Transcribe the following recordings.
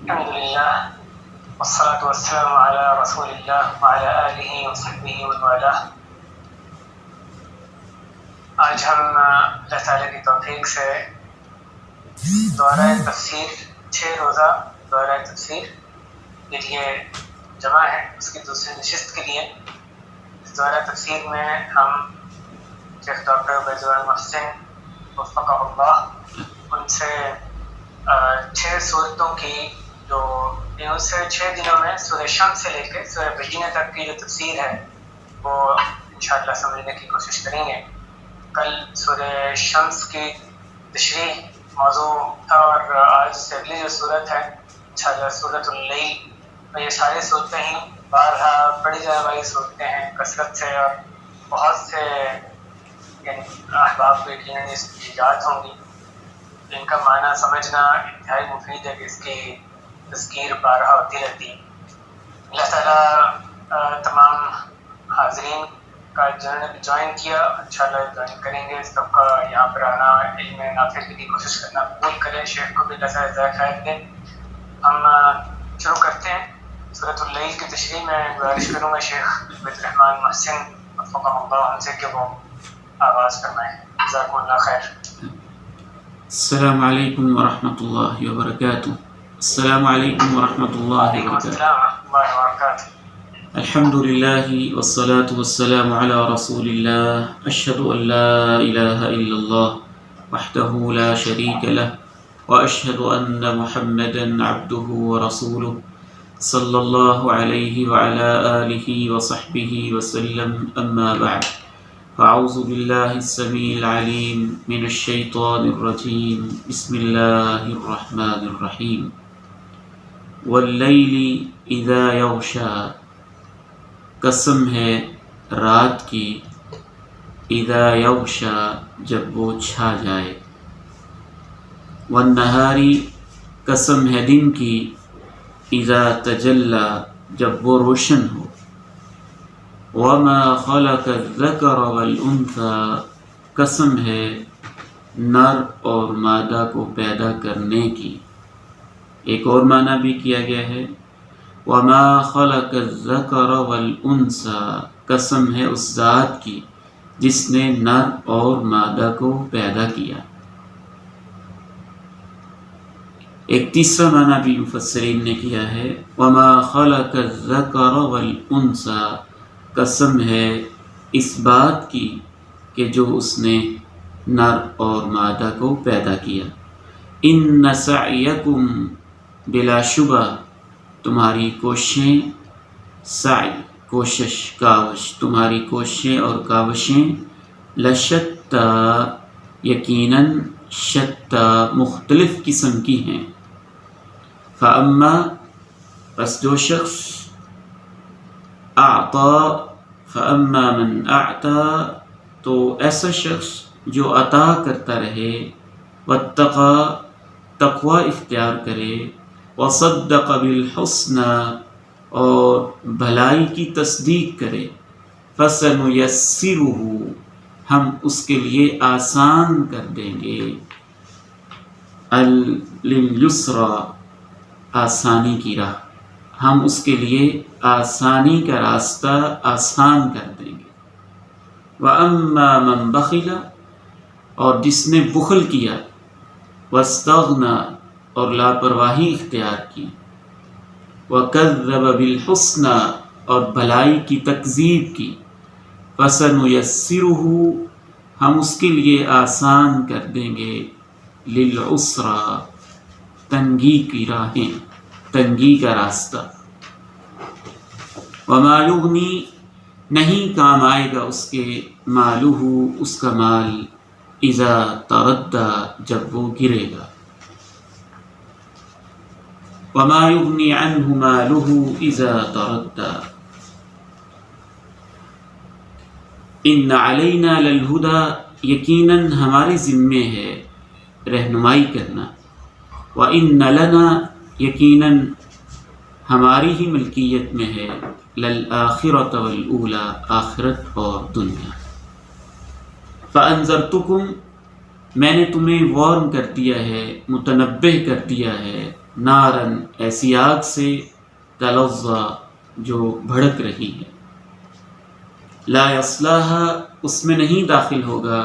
الحمد للہ والصلاة والسلام علی رسول اللہ وعلی آلہ وصحبہ ومن والہ۔ آج ہم اللہ تعالیٰ کی توفیق سے دورہ تفسیر 6 روزہ دورہ تفسیر کے لیے جمع ہے، اس کی دوسری نشست کے لیے۔ اس دورہ تفسیر میں ہم شیخ ڈاکٹر عبید الرحمن محسن وفقہ اللہ ان سے 6 صورتوں کی جو ان سے 6 دنوں میں سورہ شمس سے لے کے سورہ بینہ تک کی جو تفسیر ہے وہ انشاءاللہ سمجھنے کی کوشش کریں گے۔ کل سورہ شمس کی تشریح موضوع تھا اور آج سے اگلی جو صورت ہے انشاءاللہ سورۃ اللیل، یہ ساری صورتیں ہی بارہا پڑھی جانے والی صورتیں ہیں کثرت سے، اور بہت سے یعنی احباب کو یقیناً اس کی ایجاد ہوں گی۔ ان کا معنی سمجھنا انتہائی مفید ہے کہ اس کی تذکیر بارہا ہوتی رہتی ہے۔ اللہ تعالیٰ تمام حاضرین کا جنہوں نے جوائن کیا انشاءاللہ جوائن کریں گے، سب کا یہاں پر آنا علم نافع کی کوشش کرنا قبول کریں، شیخ کو بھی اللہ تعالیٰ جزائے خیر دیں۔ ہم شروع کرتے ہیں سورۃ اللیل کی تشریح میں۔ گزارش کروں گا شیخ عبید الرحمن محسن وفقہ اللہ ان سے کہ وہ آغاز فرمائیں۔ جزاکم اللہ خیر۔ السلام علیکم ورحمۃ اللہ وبرکاتہ۔ السلام علیکم ورحمۃ اللہ وعلیکم وبرکاتہ۔ السلام ورحمۃ اللہ وبرکاتہ۔ الحمد للہ والصلاة والسلام علی رسول اللہ، اشہد ان لا الہ الا اللہ وحدہ لا شریک لہ واشہد ان محمدا عبدہ ورسولہ صلی اللہ علیہ وعلی آلہ وصحبہ وسلم، اما بعد فاعوذ باللہ السمیع العلیم من الشیطان الرجیم، بسم اللہ الرحمن الرحیم۔ واللیل اذا یغشا، قسم ہے رات کی، اذا یغشا جب وہ چھا جائے، والنہاری قسم ہے دن کی، اذا تجلی جب وہ روشن ہو، وما خلق الذکر والانثی قسم ہے نر اور مادہ کو پیدا کرنے کی۔ ایک اور معنی بھی کیا گیا ہے وما خلق الذکر والانثی، قسم ہے اس ذات کی جس نے نر اور مادہ کو پیدا کیا۔ ایک تیسرا معنی بھی مفسرین نے کیا ہے وما خلق الذکر والانثی، قسم ہے اس بات کی کہ جو اس نے نر اور مادہ کو پیدا کیا۔ ان سعیکم، بلا شبہ تمہاری کوششیں، سعی کوشش، کاوش، تمہاری کوششیں اور کاوشیں، لشتیٰ یقیناً، شتیٰ مختلف قسم کی ہیں۔ فاما پس جو شخص، اعطا فاما من اعطا تو ایسا شخص جو عطا کرتا رہے، واتقى تقوی اختیار کرے، وصدق بالحسنى اور بھلائی کی تصدیق کرے، فسنيسره ہم اس کے لیے آسان کر دیں گے، لليسرى آسانی کی راہ، ہم اس کے لیے آسانی کا راستہ آسان کر دیں گے۔ وَأَمَّا مَنْ بَخِلَ اور جس نے بخل کیا، وَاسْتَغْنَى اور لاپرواہی اختیار کی، وَكَذَّبَ بِالْحُسْنَى اور بھلائی کی تکذیب کی، فَسَنُيَسِّرُهُ ہم اس کے لیے آسان کر دیں گے، لِلْعُسْرَى تنگی کی راہیں، تنگی کا راستہ۔ وما یغنی نہیں کام آئے گا اس کے، مالہ اس کا مال، اذا تردی جب وہ گرے گا، وما یغنی عنہ مالہ اذا تردی۔ ان علینا للہدی یقیناً ہمارے ذمے ہے رہنمائی کرنا، وَإِنَّ لَنَا یقیناً ہماری ہی ملکیت میں ہے، للآخرۃ والأولی آخرت اور دنیا۔ فَأَنذَرْتُكُمْ میں نے تمہیں وارن کر دیا ہے، متنبہ کر دیا ہے، نارن ایسی آگ سے تلظا جو بھڑک رہی ہے، لا یصلاھا اس میں نہیں داخل ہوگا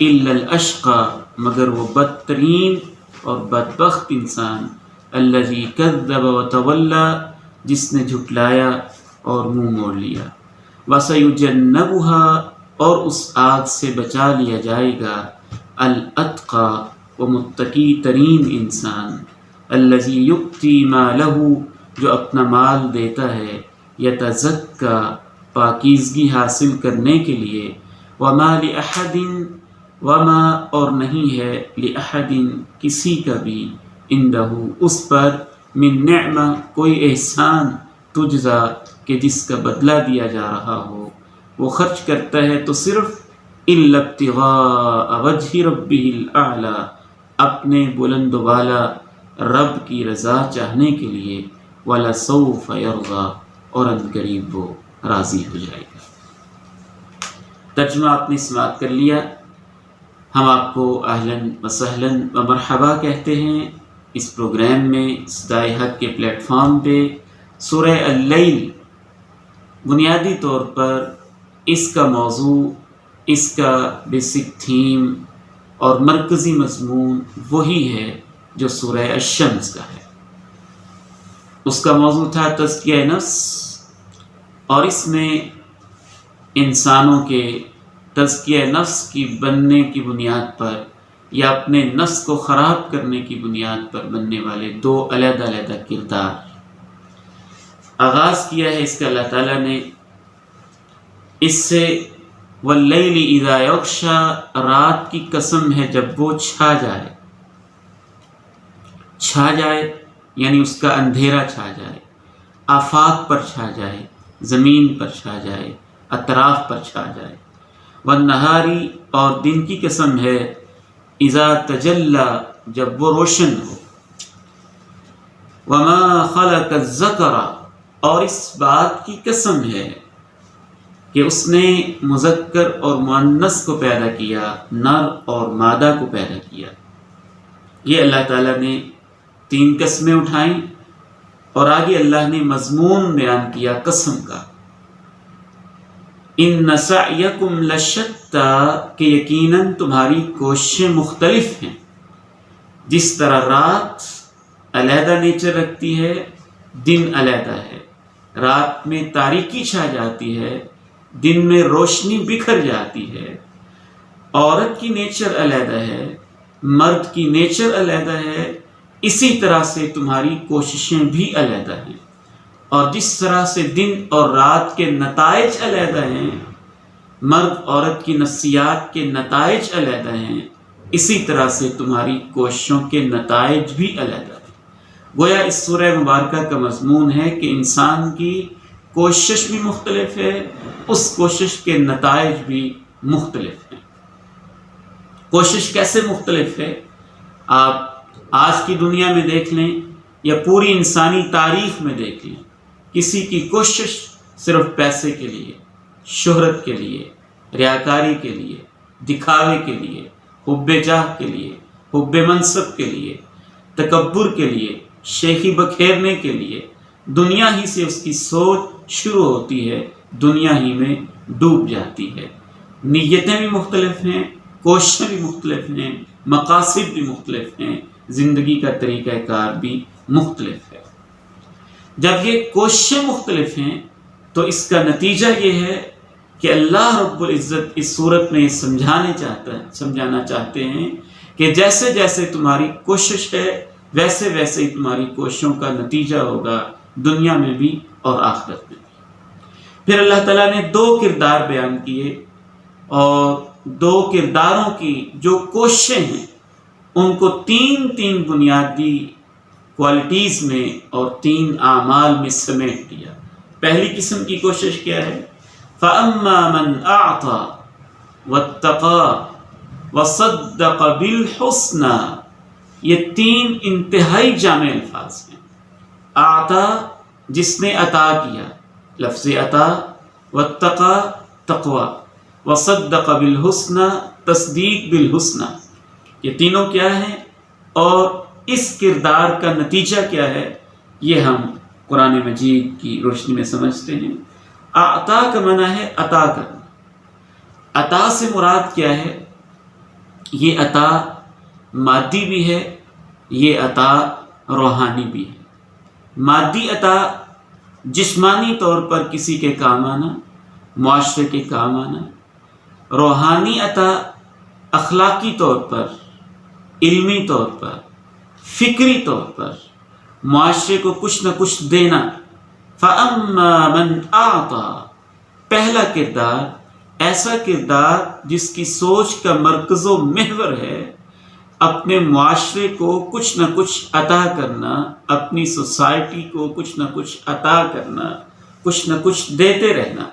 الا الاشقی مگر وہ بدترین اور بدبخت انسان، الذی کذب وتولی جس نے جھٹلایا اور منہ موڑ لیا، وسیجنبھا اور اس آگ سے بچا لیا جائے گا، الاتقی وہ متقی ترین انسان، الذی یؤتی مالہ جو اپنا مال دیتا ہے، یتزکی پاکیزگی حاصل کرنے کے لیے، وما لأحد وما اور نہیں ہے لأحد کسی کا بھی، عندہ اس پر، من نعمہ کوئی احسان، تجزا کہ جس کا بدلہ دیا جا رہا ہو، وہ خرچ کرتا ہے تو صرف الا ابتغاء وجہ ربہ الاعلی اپنے بلند و بالا رب کی رضا چاہنے کے لیے، وَلَسَوْفَ يَرْضَىٰ اور عنقریب وہ راضی ہو جائے گا۔ ترجمہ آپ نے سماعت کر لیا۔ ہم آپ کو اہلاً و سہلاً و مرحبا کہتے ہیں اس پروگرام میں، صدائے حق کے پلیٹ فارم پہ۔ سورہ اللیل بنیادی طور پر اس کا موضوع، اس کا بیسک تھیم اور مرکزی مضمون وہی ہے جو سورہ الشمس کا ہے۔ اس کا موضوع تھا تزکیہ نفس، اور اس میں انسانوں کے تزکیہ نفس کی بننے کی بنیاد پر یا اپنے نفس کو خراب کرنے کی بنیاد پر بننے والے دو علیحدہ علیحدہ کردار آغاز کیا ہے اس کا اللہ تعالیٰ نے۔ اس سے واللیل اذا یغشی رات کی قسم ہے جب وہ چھا جائے، چھا جائے یعنی اس کا اندھیرا چھا جائے، آفاق پر چھا جائے، زمین پر چھا جائے، اطراف پر چھا جائے۔ والنہاری اور دن کی قسم ہے اذا تجلی جب وہ روشن ہو، وما خلق الذکر اور اس بات کی قسم ہے کہ اس نے مذکر اور مؤنث کو پیدا کیا، نر اور مادہ کو پیدا کیا۔ یہ اللہ تعالیٰ نے تین قسمیں اٹھائیں اور آگے اللہ نے مضمون بیان کیا قسم کا، ان سعیکم لشتی کہ یقیناً تمہاری کوششیں مختلف ہیں۔ جس طرح رات علیحدہ نیچر رکھتی ہے، دن علیحدہ ہے، رات میں تاریکی چھا جاتی ہے، دن میں روشنی بکھر جاتی ہے۔ عورت کی نیچر علیحدہ ہے، مرد کی نیچر علیحدہ ہے، اسی طرح سے تمہاری کوششیں بھی علیحدہ ہیں۔ اور جس طرح سے دن اور رات کے نتائج علیحدہ ہیں، مرد عورت کی نفسیات کے نتائج علیحدہ ہیں، اسی طرح سے تمہاری کوششوں کے نتائج بھی علیحدہ ہیں۔ گویا اس سورہ مبارکہ کا مضمون ہے کہ انسان کی کوشش بھی مختلف ہے، اس کوشش کے نتائج بھی مختلف ہیں۔ کوشش کیسے مختلف ہے؟ آپ آج کی دنیا میں دیکھ لیں یا پوری انسانی تاریخ میں دیکھ لیں، کسی کی کوشش صرف پیسے کے لیے، شہرت کے لیے، ریاکاری کے لیے، دکھاوے کے لیے، حب جاہ کے لیے، حب منصب کے لیے، تکبر کے لیے، شیخی بکھیرنے کے لیے، دنیا ہی سے اس کی سوچ شروع ہوتی ہے، دنیا ہی میں ڈوب جاتی ہے۔ نیتیں بھی مختلف ہیں، کوششیں بھی مختلف ہیں، مقاصد بھی مختلف ہیں، زندگی کا طریقہ کار بھی مختلف ہے۔ جب یہ کوششیں مختلف ہیں تو اس کا نتیجہ یہ ہے کہ اللہ رب العزت اس صورت میں سمجھانا چاہتے ہیں کہ جیسے جیسے تمہاری کوشش ہے ویسے ویسے ہی تمہاری کوششوں کا نتیجہ ہوگا، دنیا میں بھی اور آخرت میں بھی۔ پھر اللہ تعالیٰ نے دو کردار بیان کیے، اور دو کرداروں کی جو کوششیں ہیں ان کو تین بنیادی کوالٹیز میں اور تین اعمال میں سمیٹ دیا۔ پہلی قسم کی کوشش کیا ہے؟ فَأَمَّا مَنْ أَعْطَى وَاتَّقَى وَصَدَّقَ بِالْحُسْنَى، یہ تین انتہائی جامع الفاظ ہیں۔ اعطا جس نے عطا کیا، لفظ عطا، واتقى تقوی، وصدق بالحسنى تصدیق بالحسنى، یہ تینوں کیا ہیں؟ اور اس کردار کا نتیجہ کیا ہے یہ ہم قرآن مجید کی روشنی میں سمجھتے ہیں۔ اعطا کا معنی ہے عطا کرنا۔ عطا سے مراد کیا ہے؟ یہ عطا مادی بھی ہے، یہ عطا روحانی بھی ہے۔ مادی عطا جسمانی طور پر کسی کے کام آنا، معاشرے کے کام آنا۔ روحانی عطا اخلاقی طور پر، علمی طور پر، فکری طور پر معاشرے کو کچھ نہ کچھ دینا۔ فَأَمَّا مَنْ أَعْطَى، پہلا کردار ایسا کردار جس کی سوچ کا مرکز و محور ہے اپنے معاشرے کو کچھ نہ کچھ عطا کرنا، اپنی سوسائٹی کو کچھ نہ کچھ عطا کرنا، کچھ نہ کچھ دیتے رہنا۔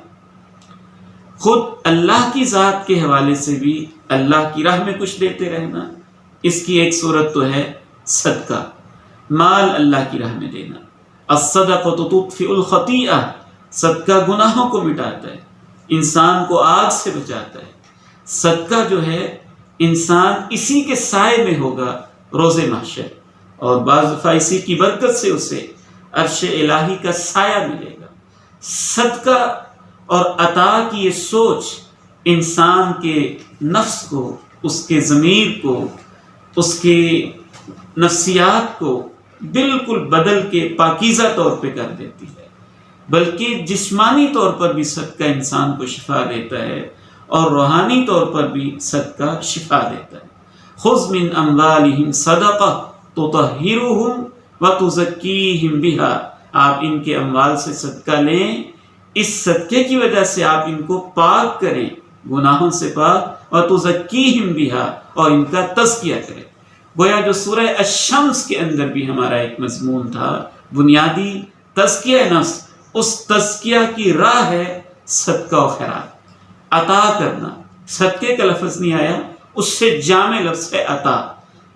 خود اللہ کی ذات کے حوالے سے بھی اللہ کی راہ میں کچھ دیتے رہنا۔ اس کی ایک صورت تو ہے صدقہ، مال اللہ کی راہ میں دینا۔ الصدقۃ تطفئ الخطیئہ، صدقہ گناہوں کو مٹاتا ہے، انسان کو آگ سے بچاتا ہے۔ صدقہ جو ہے انسان اسی کے سائے میں ہوگا روز محشر، اور بعض دفعہ اسی کی برکت سے اسے عرش الہی کا سایہ ملے گا۔ صدقہ اور عطا کی یہ سوچ انسان کے نفس کو، اس کے ضمیر کو، اس کے نفسیات کو بالکل بدل کے پاکیزہ طور پہ کر دیتی ہے۔ بلکہ جسمانی طور پر بھی صدقہ انسان کو شفا دیتا ہے، اور روحانی طور پر بھی صدقہ شفا دیتا ہے۔ خذ من اموالہم صدقہ تطہرہم وتزکیہم بہا، آپ ان کے اموال سے صدقہ لیں، اس صدقے کی وجہ سے آپ ان کو پاک کریں، گناہوں سے پاک، وتزکیہم بہا، اور ان کا تزکیہ کریں۔ گویا جو سورہ الشمس کے اندر بھی ہمارا ایک مضمون تھا، بنیادی تزکیہ نفس، اس تزکیہ کی راہ ہے صدقہ و خیرات، عطا کرنا۔ صدقے کا لفظ نہیں آیا، اس سے جامع لفظ ہے عطا۔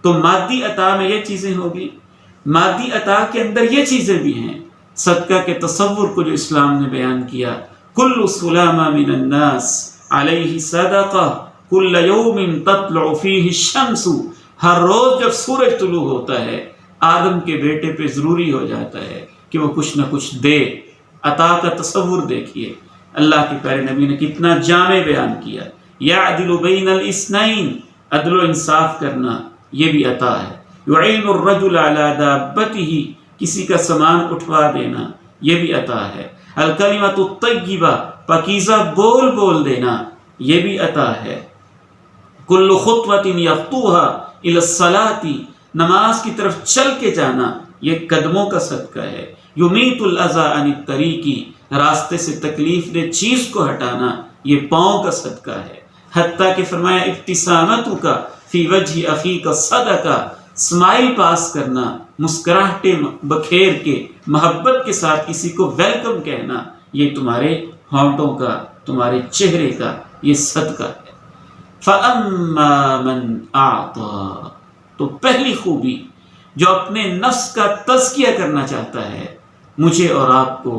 تو مادی عطا میں یہ چیزیں ہوگی، مادی عطا کے اندر یہ چیزیں بھی ہیں۔ صدقہ کے تصور کو جو اسلام نے بیان کیا، کل سلامہ من الناس علیہ صدقہ کل یوم تطلع فیہ الشمس، ہر روز جب سورج طلوع ہوتا ہے آدم کے بیٹے پہ ضروری ہو جاتا ہے کہ وہ کچھ نہ کچھ دے۔ عطا کا تصور دیکھیے، اللہ کے پیارے نبی نے کتنا جامع بیان کیا۔ یعدل بین الاثنین، عدل و انصاف کرنا یہ بھی عطا ہے۔ یعین الرجل علی دابتہ، کسی کا سامان اٹھوا دینا یہ بھی عطا ہے۔ الکلمۃ الطیبہ، پاکیزہ بول بول دینا یہ بھی عطا ہے۔ کل خطوۃ یخطوھا الی الصلاۃ، نماز کی طرف چل کے جانا یہ قدموں کا صدقہ ہے۔ یمیت الاذی عن الطریق، راستے سے تکلیف دہ چیز کو ہٹانا یہ پاؤں کا صدقہ ہے۔ حتیٰ کہ فرمایا ابتسامتک فی وجہ اخیک صدقہ، اسمائل پاس کرنا، مسکراہٹیں بکھیر کے محبت کے ساتھ کسی کو ویلکم کہنا، یہ تمہارے ہونٹوں کا، تمہارے چہرے کا یہ صدقہ ہے۔ فَأَمَّا مَنْ أَعْطَى، تو پہلی خوبی جو اپنے نفس کا تزکیہ کرنا چاہتا ہے، مجھے اور آپ کو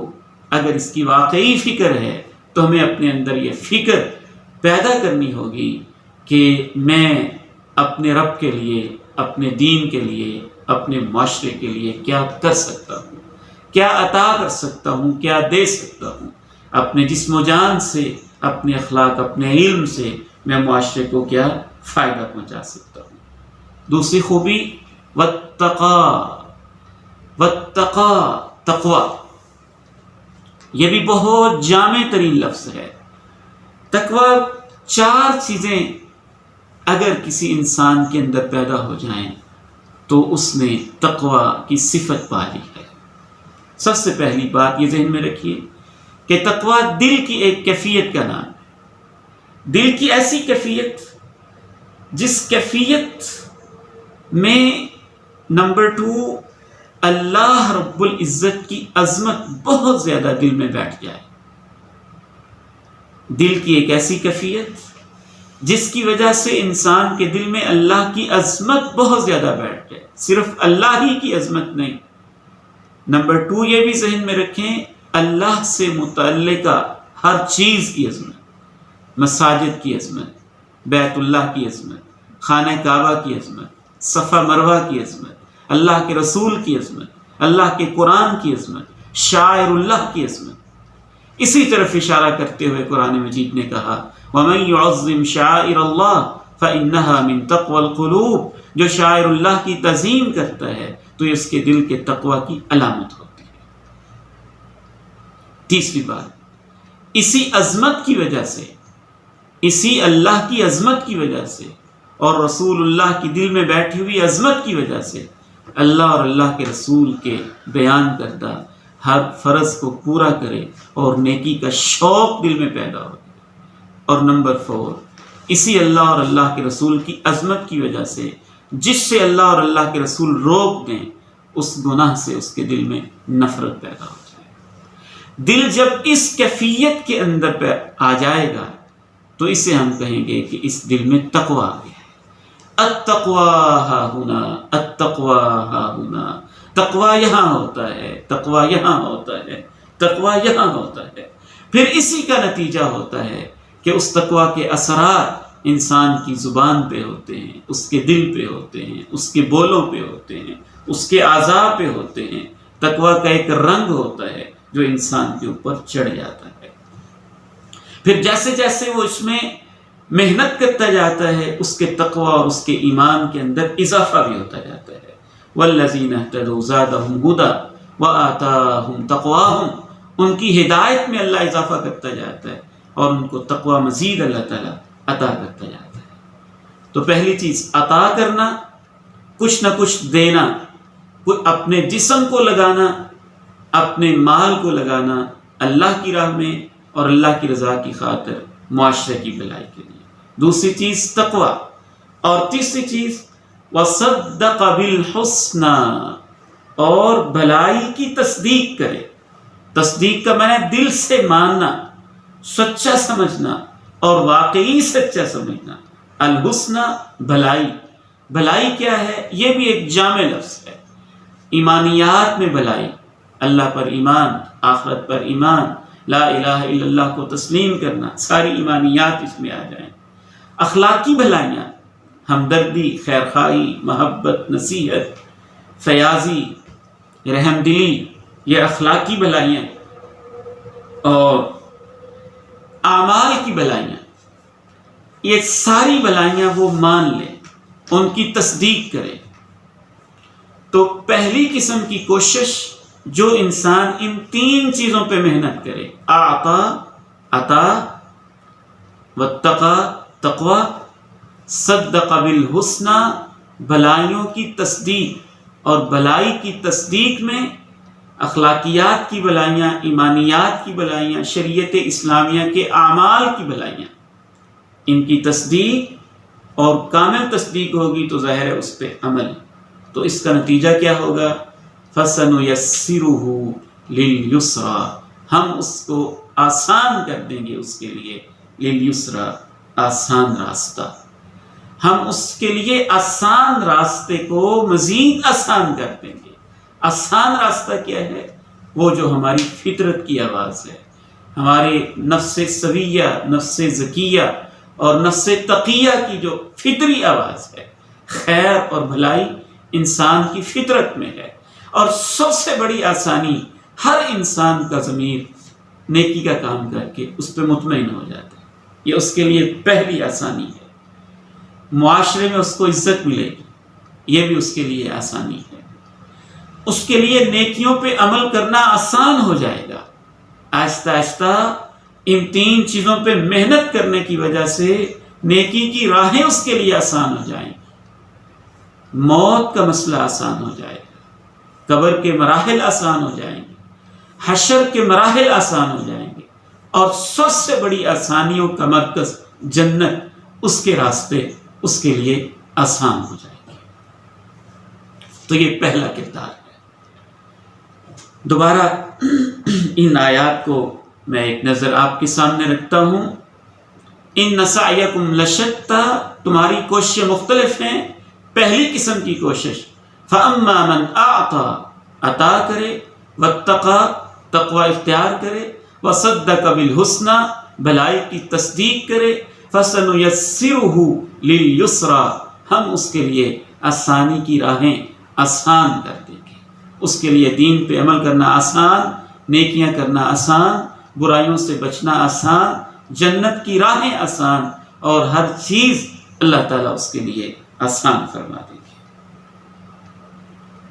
اگر اس کی واقعی فکر ہے تو ہمیں اپنے اندر یہ فکر پیدا کرنی ہوگی کہ میں اپنے رب کے لیے، اپنے دین کے لیے، اپنے معاشرے کے لیے کیا کر سکتا ہوں، کیا عطا کر سکتا ہوں، کیا دے سکتا ہوں۔ اپنے جسم و جان سے، اپنے اخلاق، اپنے علم سے میں معاشرے کو کیا فائدہ پہنچا سکتا ہوں۔ دوسری خوبی واتقا، تقوی، یہ بھی بہت جامع ترین لفظ ہے۔ تقوی، چار چیزیں اگر کسی انسان کے اندر پیدا ہو جائیں تو اس نے تقوی کی صفت پا لی ہے۔ سب سے پہلی بات یہ ذہن میں رکھیے کہ تقوی دل کی ایک کیفیت کا نام ہے۔ دل کی ایسی کیفیت جس کیفیت میں نمبر 2 اللہ رب العزت کی عظمت بہت زیادہ دل میں بیٹھ جائے۔ دل کی ایک ایسی کیفیت جس کی وجہ سے انسان کے دل میں اللہ کی عظمت بہت زیادہ بیٹھ جائے، صرف اللہ ہی کی عظمت نہیں۔ نمبر 2 یہ بھی ذہن میں رکھیں، اللہ سے متعلقہ ہر چیز کی عظمت، مساجد کی عظمت، بیت اللہ کی عظمت، خانہ کعبہ کی عظمت، صفا مروہ کی عظمت، اللہ کے رسول کی عظمت، اللہ کے قرآن کی عظمت، شاعر اللہ کی عظمت۔ اسی طرف اشارہ کرتے ہوئے قرآن مجید نے کہا وَمَن يُعَظِّمْ شَعَائِرَ اللَّهِ فَإِنَّهَا مِن تَقْوَى الْقُلُوبِ، جو شاعر اللہ کی تعظیم کرتا ہے تو یہ اس کے دل کے تقوی کی علامت ہوتی ہے۔ تیسری بات، اسی عظمت کی وجہ سے، اسی اللہ کی عظمت کی وجہ سے اور رسول اللہ کی دل میں بیٹھی ہوئی عظمت کی وجہ سے اللہ اور اللہ کے رسول کے بیان کردہ ہر فرض کو پورا کرے اور نیکی کا شوق دل میں پیدا ہو۔ اور نمبر 4، اسی اللہ اور اللہ کے رسول کی عظمت کی وجہ سے جس سے اللہ اور اللہ کے رسول روک دیں اس گناہ سے اس کے دل میں نفرت پیدا ہو جائے۔ دل جب اس کیفیت کے اندر پہ آ جائے گا تو اسے ہم کہیں گے کہ اس دل میں تقوی آ گیا ہے۔ التقوی ہا ہنا، التقوی ہا ہنا، تقوی یہاں ہوتا ہے، تقوی یہاں ہوتا ہے، تقوی یہاں ہوتا ہے۔ پھر اسی کا نتیجہ ہوتا ہے کہ اس تقوی کے اثرات انسان کی زبان پہ ہوتے ہیں، اس کے دل پہ ہوتے ہیں، اس کے بولوں پہ ہوتے ہیں، اس کے اعضاء پہ ہوتے ہیں۔ تقوی کا ایک رنگ ہوتا ہے جو انسان کے اوپر چڑھ جاتا ہے۔ پھر جیسے جیسے وہ اس میں محنت کرتا جاتا ہے اس کے تقوی اور اس کے ایمان کے اندر اضافہ بھی ہوتا جاتا ہے۔ والذین اہتدوا زادہم ہدی وآتاہم تقواہم، ان کی ہدایت میں اللہ اضافہ کرتا جاتا ہے اور ان کو تقوی مزید اللہ تعالیٰ عطا کرتا جاتا ہے۔ تو پہلی چیز عطا کرنا، کچھ نہ کچھ دینا، اپنے جسم کو لگانا، اپنے مال کو لگانا اللہ کی راہ میں اور اللہ کی رضا کی خاطر معاشرے کی بھلائی کے لیے۔ دوسری چیز تقوی، اور تیسری چیز وصدق بالحسنى، اور بھلائی کی تصدیق کرے۔ تصدیق کا معنی دل سے ماننا، سچا سمجھنا اور واقعی سچا سمجھنا۔ الحسنى بھلائی، بھلائی کیا ہے؟ یہ بھی ایک جامع لفظ ہے۔ ایمانیات میں بھلائی، اللہ پر ایمان، آخرت پر ایمان، لا الہ الا اللہ کو تسلیم کرنا، ساری ایمانیات اس میں آ جائیں۔ اخلاقی بھلائیاں، ہمدردی، خیرخواہی، محبت، نصیحت، فیاضی، رحم دلی، یہ اخلاقی بھلائیاں۔ اور اعمال کی بھلائیاں، یہ ساری بھلائیاں وہ مان لے، ان کی تصدیق کرے۔ تو پہلی قسم کی کوشش جو انسان ان تین چیزوں پہ محنت کرے، اعطا عطا، واتقى تقوی، صدق بالحسنى بھلائیوں کی تصدیق، اور بھلائی کی تصدیق میں اخلاقیات کی بھلائیاں، ایمانیات کی بھلائیاں، شریعت اسلامیہ کے اعمال کی بھلائیاں، ان کی تصدیق اور کامل تصدیق ہوگی تو ظاہر ہے اس پہ عمل۔ تو اس کا نتیجہ کیا ہوگا؟ فَسَنُيَسِّرُهُ لِلْيُسْرَى، ہم اس کو آسان کر دیں گے اس کے لیے، لِلْيُسْرَى آسان راستہ، ہم اس کے لیے آسان راستے کو مزید آسان کر دیں گے۔ آسان راستہ کیا ہے؟ وہ جو ہماری فطرت کی آواز ہے، ہمارے نفس سویہ، نفس زکیہ اور نفس تقیہ کی جو فطری آواز ہے۔ خیر اور بھلائی انسان کی فطرت میں ہے، اور سب سے بڑی آسانی ہر انسان کا ضمیر نیکی کا کام کر کے اس پہ مطمئن ہو جاتا ہے۔ یہ اس کے لیے پہلی آسانی ہے۔ معاشرے میں اس کو عزت ملے گی، یہ بھی اس کے لیے آسانی ہے۔ اس کے لیے نیکیوں پہ عمل کرنا آسان ہو جائے گا۔ آہستہ آہستہ ان تین چیزوں پہ محنت کرنے کی وجہ سے نیکی کی راہیں اس کے لیے آسان ہو جائیں گی۔ موت کا مسئلہ آسان ہو جائے گا، قبر کے مراحل آسان ہو جائیں گے، حشر کے مراحل آسان ہو جائیں گے، اور سب سے بڑی آسانیوں کا مرکز جنت، اس کے راستے اس کے لیے آسان ہو جائیں گے۔ تو یہ پہلا کردار ہے۔ دوبارہ ان آیات کو میں ایک نظر آپ کے سامنے رکھتا ہوں۔ ان سعیکم لشتی، تمہاری کوششیں مختلف ہیں۔ پہلی قسم کی کوشش فاما من اعطى، عطا کرے، واتقى، تقوی اختیار کرے، وصدق بالحسنى، بھلائی کی تصدیق کرے، فسنيسره لليسرى، ہم اس کے لیے آسانی کی راہیں آسان کر دیں گے. اس کے لیے دین پہ عمل کرنا آسان، نیکیاں کرنا آسان، برائیوں سے بچنا آسان، جنت کی راہیں آسان، اور ہر چیز اللہ تعالیٰ اس کے لیے آسان فرما دیں گے.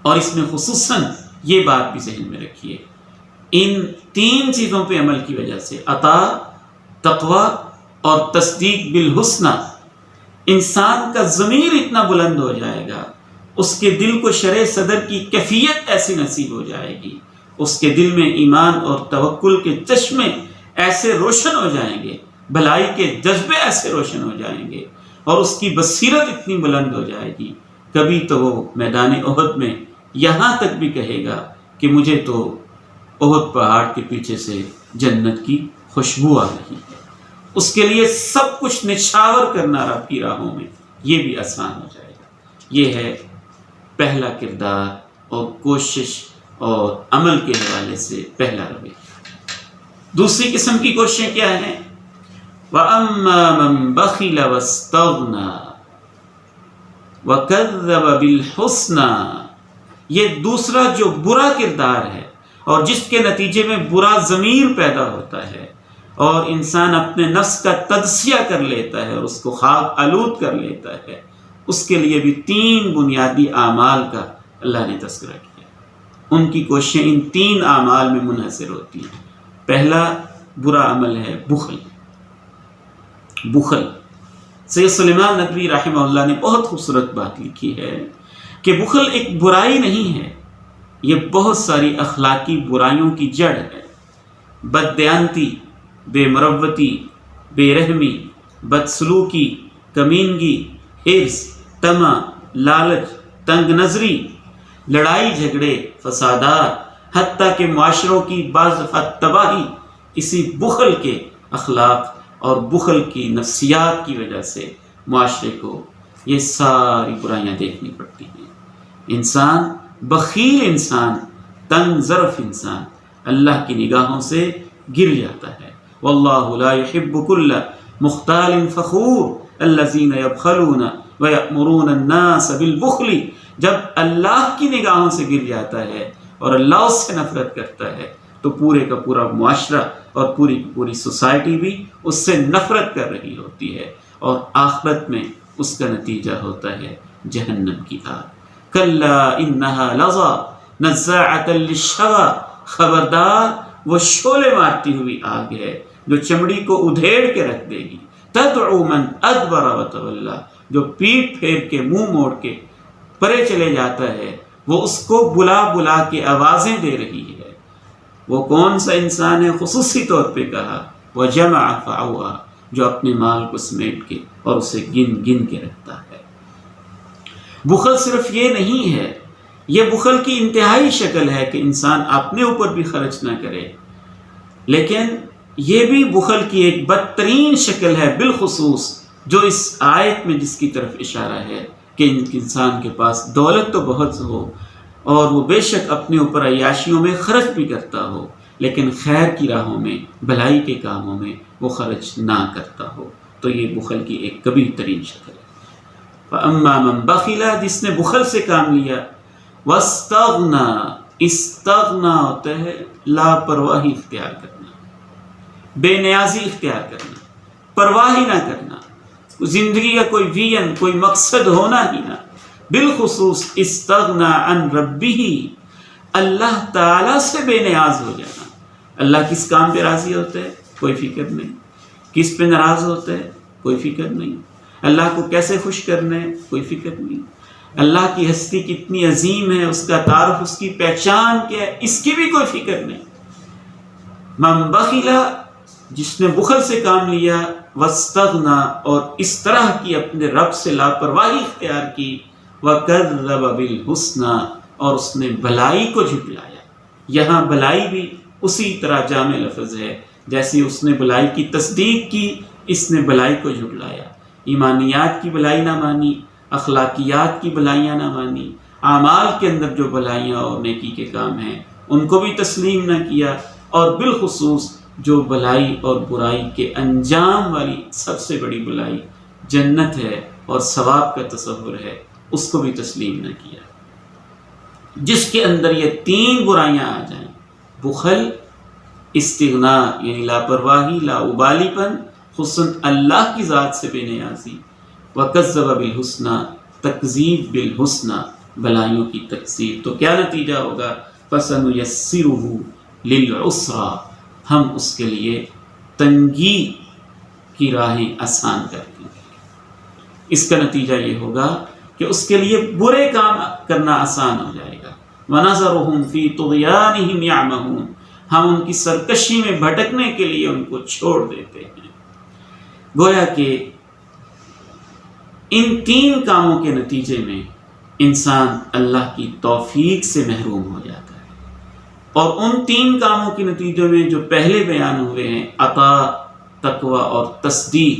اور اس میں خصوصاً یہ بات بھی ذہن میں رکھیے، ان 3 چیزوں پہ عمل کی وجہ سے عطا، تقوی اور تصدیق بالحسنہ انسان کا ضمیر اتنا بلند ہو جائے گا، اس کے دل کو شرح صدر کی کیفیت ایسی نصیب ہو جائے گی، اس کے دل میں ایمان اور توکل کے چشمے ایسے روشن ہو جائیں گے، بھلائی کے جذبے ایسے روشن ہو جائیں گے، اور اس کی بصیرت اتنی بلند ہو جائے گی، کبھی تو وہ میدان احد میں یہاں تک بھی کہے گا کہ مجھے تو احد پہاڑ کے پیچھے سے جنت کی خوشبو آ رہی ہے. اس کے لیے سب کچھ نچھاور کرنا رب کی راہوں میں یہ بھی آسان ہو جائے گا. یہ ہے پہلا کردار اور کوشش اور عمل کے حوالے سے پہلا رویہ. دوسری قسم کی کوششیں کیا ہیں؟ وَأَمَّا مَن بَخِلَ وَاسْتَغْنَى وَكَذَّبَ بِالْحُسْنَى، یہ دوسرا جو برا کردار ہے اور جس کے نتیجے میں برا ضمیر پیدا ہوتا ہے اور انسان اپنے نفس کا تجزیہ کر لیتا ہے اور اس کو خاک آلود کر لیتا ہے، اس کے لیے بھی 3 بنیادی اعمال کا اللہ نے تذکرہ کیا. ان کی کوششیں ان 3 اعمال میں منحصر ہوتی ہیں. پہلا برا عمل ہے بخل. بخل، سید سلیمان ندوی رحمہ اللہ نے بہت خوبصورت بات لکھی ہے کہ بخل ایک برائی نہیں ہے، یہ بہت ساری اخلاقی برائیوں کی جڑ ہے. بددیانتی، بے مروتی، بے رحمی، بدسلوکی، کمینگی، حرص، طمع، لالچ، تنگ نظری، لڑائی جھگڑے، فسادات، حتیٰ کہ معاشروں کی بعض دفعہ تباہی اسی بخل کے اخلاق اور بخل کی نفسیات کی وجہ سے معاشرے کو یہ ساری برائیاں دیکھنی پڑتی ہیں. انسان بخیل، انسان تنگ ظرف، انسان اللہ کی نگاہوں سے گر جاتا ہے. واللہ لا يحب كل مختال فخور الذين يبخلون ويأمرون الناس بالبخل. جب اللہ کی نگاہوں سے گر جاتا ہے اور اللہ اس سے نفرت کرتا ہے تو پورے کا پورا معاشرہ اور پوری کی پوری سوسائٹی بھی اس سے نفرت کر رہی ہوتی ہے، اور آخرت میں اس کا نتیجہ ہوتا ہے جہنم کی آگ. کلا انہا لظی نزاعۃ للشوی، خبردار وہ شعلے مارتی ہوئی آگ ہے جو چمڑی کو ادھیڑ کے رکھ دے گی. تدعو من ادبر وتولی، جو پیٹ پھیر کے منہ موڑ کے پرے چلے جاتا ہے، وہ اس کو بلا بلا کے آوازیں دے رہی ہے. وہ کون سا انسان ہے؟ خصوصی طور پہ کہا وجمع فاوعی، جو اپنے مال کو سمیٹ کے اور اسے گن گن کے رکھتا ہے. بخل صرف یہ نہیں ہے، یہ بخل کی انتہائی شکل ہے کہ انسان اپنے اوپر بھی خرچ نہ کرے، لیکن یہ بھی بخل کی ایک بدترین شکل ہے، بالخصوص جو اس آیت میں جس کی طرف اشارہ ہے کہ انسان کے پاس دولت تو بہت ہو اور وہ بے شک اپنے اوپر عیاشیوں میں خرچ بھی کرتا ہو، لیکن خیر کی راہوں میں، بھلائی کے کاموں میں وہ خرچ نہ کرتا ہو، تو یہ بخل کی ایک کبیر ترین شکل ہے. فَأَمَّا مَن بَخِلَ، جس نے بخل سے کام لیا، وَاسْتَغْنَى، استغنا ہوتا ہے لاپرواہی اختیار کرنا، بے نیازی اختیار کرنا، پرواہ ہی نہ کرنا، زندگی کا کوئی ویژن، کوئی مقصد ہونا ہی نہ. بالخصوص استغنا عن ربہ، اللہ تعالیٰ سے بے نیاز ہو جانا. اللہ کس کام پہ راضی ہوتا ہے؟ کوئی فکر نہیں. کس پہ ناراض ہوتا ہے؟ کوئی فکر نہیں. اللہ کو کیسے خوش کرنا ہے؟ کوئی فکر نہیں. اللہ کی ہستی کتنی عظیم ہے، اس کا تعارف، اس کی پہچان کیا ہے، اس کی بھی کوئی فکر نہیں. من بخل، جس نے بخل سے کام لیا، واستغنا، اور اس طرح کی اپنے رب سے لاپرواہی اختیار کی، وَكَذَّبَ بِالْحُسْنَى، اور اس نے بھلائی کو جھٹلایا. یہاں بھلائی بھی اسی طرح جامع لفظ ہے جیسے اس نے بھلائی کی تصدیق کی، اس نے بھلائی کو جھٹلایا. ایمانیات کی بھلائی نہ مانی، اخلاقیات کی بھلائیاں نہ مانی، اعمال کے اندر جو بھلائیاں اور نیکی کے کام ہیں ان کو بھی تسلیم نہ کیا، اور بالخصوص جو بھلائی اور برائی کے انجام والی سب سے بڑی بھلائی جنت ہے اور ثواب کا تصور ہے، اس کو بھی تسلیم نہ کیا. جس کے اندر یہ 3 برائیاں آ جائیں، بخل، استغنا یعنی لاپرواہی، لاابالی پن، خصوصاً اللہ کی ذات سے بے نیازی، وکذب بالحسنی، تکذیب بالحسنی، بلائیوں کی تکذیب، تو کیا نتیجہ ہوگا؟ فَسَنُيَسِّرُهُ لِلْعُسْرَىٰ، ہم اس کے لیے تنگی کی راہیں آسان کر دیں گے۔ اس کا نتیجہ یہ ہوگا کہ اس کے لیے برے کام کرنا آسان ہو جائے گا۔ وَنَذَرُهُمْ فِي طُغْيَانِهِمْ يَعْمَهُونَ، ہم ان کی سرکشی میں بھٹکنے کے لیے ان کو چھوڑ دیتے ہیں۔ گویا کہ ان 3 کاموں کے نتیجے میں انسان اللہ کی توفیق سے محروم ہو جاتا ہے، اور ان 3 کاموں کے نتیجے میں جو پہلے بیان ہوئے ہیں، عطا، تقوی اور تصدیق،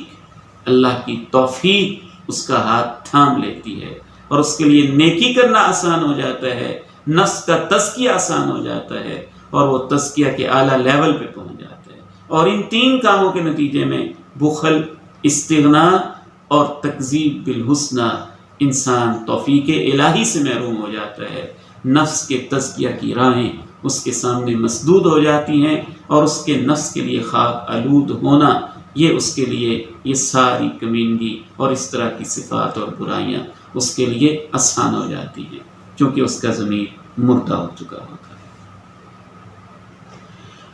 اللہ کی توفیق اس کا ہاتھ تھام لیتی ہے اور اس کے لیے نیکی کرنا آسان ہو جاتا ہے، نفس کا تزکیہ آسان ہو جاتا ہے اور وہ تزکیہ کے اعلیٰ لیول پہ پہنچ جاتا ہے۔ اور ان 3 کاموں کے نتیجے میں بخل، استغنا اور تکذیب بالحسنی، انسان توفیق الہی سے محروم ہو جاتا ہے، نفس کے تزکیہ کی راہیں اس کے سامنے مسدود ہو جاتی ہیں، اور اس کے نفس کے لیے خاک آلود ہونا، یہ اس کے لیے یہ ساری کمینگی اور اس طرح کی صفات اور برائیاں اس کے لیے آسان ہو جاتی ہیں، کیونکہ اس کا ضمیر مردہ ہو چکا ہوتا ہے۔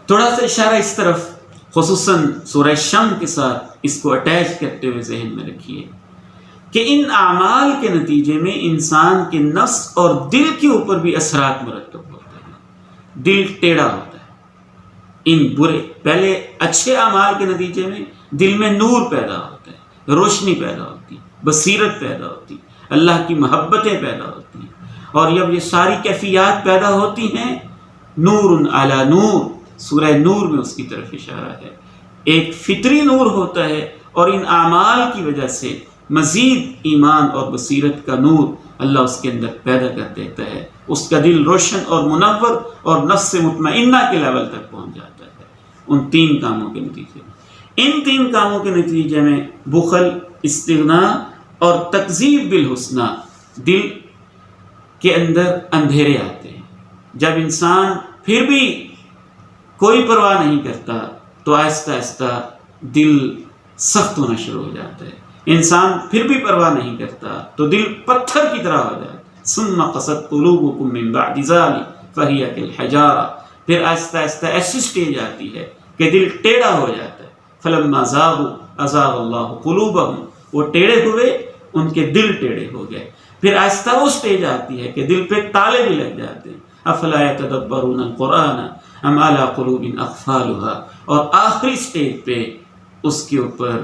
تھوڑا سا اشارہ اس طرف خصوصاً سورہ شمس کے ساتھ اس کو اٹیچ کرتے ہوئے ذہن میں رکھیے کہ ان اعمال کے نتیجے میں انسان کے نفس اور دل کے اوپر بھی اثرات مرتب ہوتے ہیں۔ دل ٹیڑھا ہوتا ہے ان برے، پہلے اچھے اعمال کے نتیجے میں دل میں نور پیدا ہوتا ہے، روشنی پیدا ہوتی، بصیرت پیدا ہوتی، اللہ کی محبتیں پیدا ہوتی ہیں، اور جب یہ ساری کیفیات پیدا ہوتی ہیں، نور علی نور، سورہ نور میں اس کی طرف اشارہ ہے، ایک فطری نور ہوتا ہے، اور ان اعمال کی وجہ سے مزید ایمان اور بصیرت کا نور اللہ اس کے اندر پیدا کر دیتا ہے، اس کا دل روشن اور منور اور نفس مطمئنہ کے لیول تک پہنچ جاتا ہے ان 3 کاموں کے نتیجے میں۔ ان 3 کاموں کے نتیجے میں بخل، استغنا اور تکذیب بالحسنی، دل کے اندر اندھیرے آتے ہیں۔ جب انسان پھر بھی کوئی پرواہ نہیں کرتا تو آہستہ آہستہ دل سخت ہونا شروع ہو جاتا ہے، انسان پھر بھی پرواہ نہیں کرتا تو دل پتھر کی طرح ہو جاتا ہے۔ ثم قست قلوبکم من بعد ذلک فہی کالحجارہ، پھر آہستہ آہستہ ایسی سٹیج آتی ہے کہ دل ٹیڑھا ہو جاتا ہے۔ فلما زاغوا ازاغ اللہ قلوبہم، وہ ٹیڑھے ہوئے، ان کے دل ٹیڑھے ہو گئے۔ پھر آہستہ وہ سٹیج آتی ہے کہ دل پہ تالے بھی لگ جاتے ہیں۔ افلا یتدبرون القرآن ام علی قلوب اقفالها، اور آخری سٹیج پہ اس کے اوپر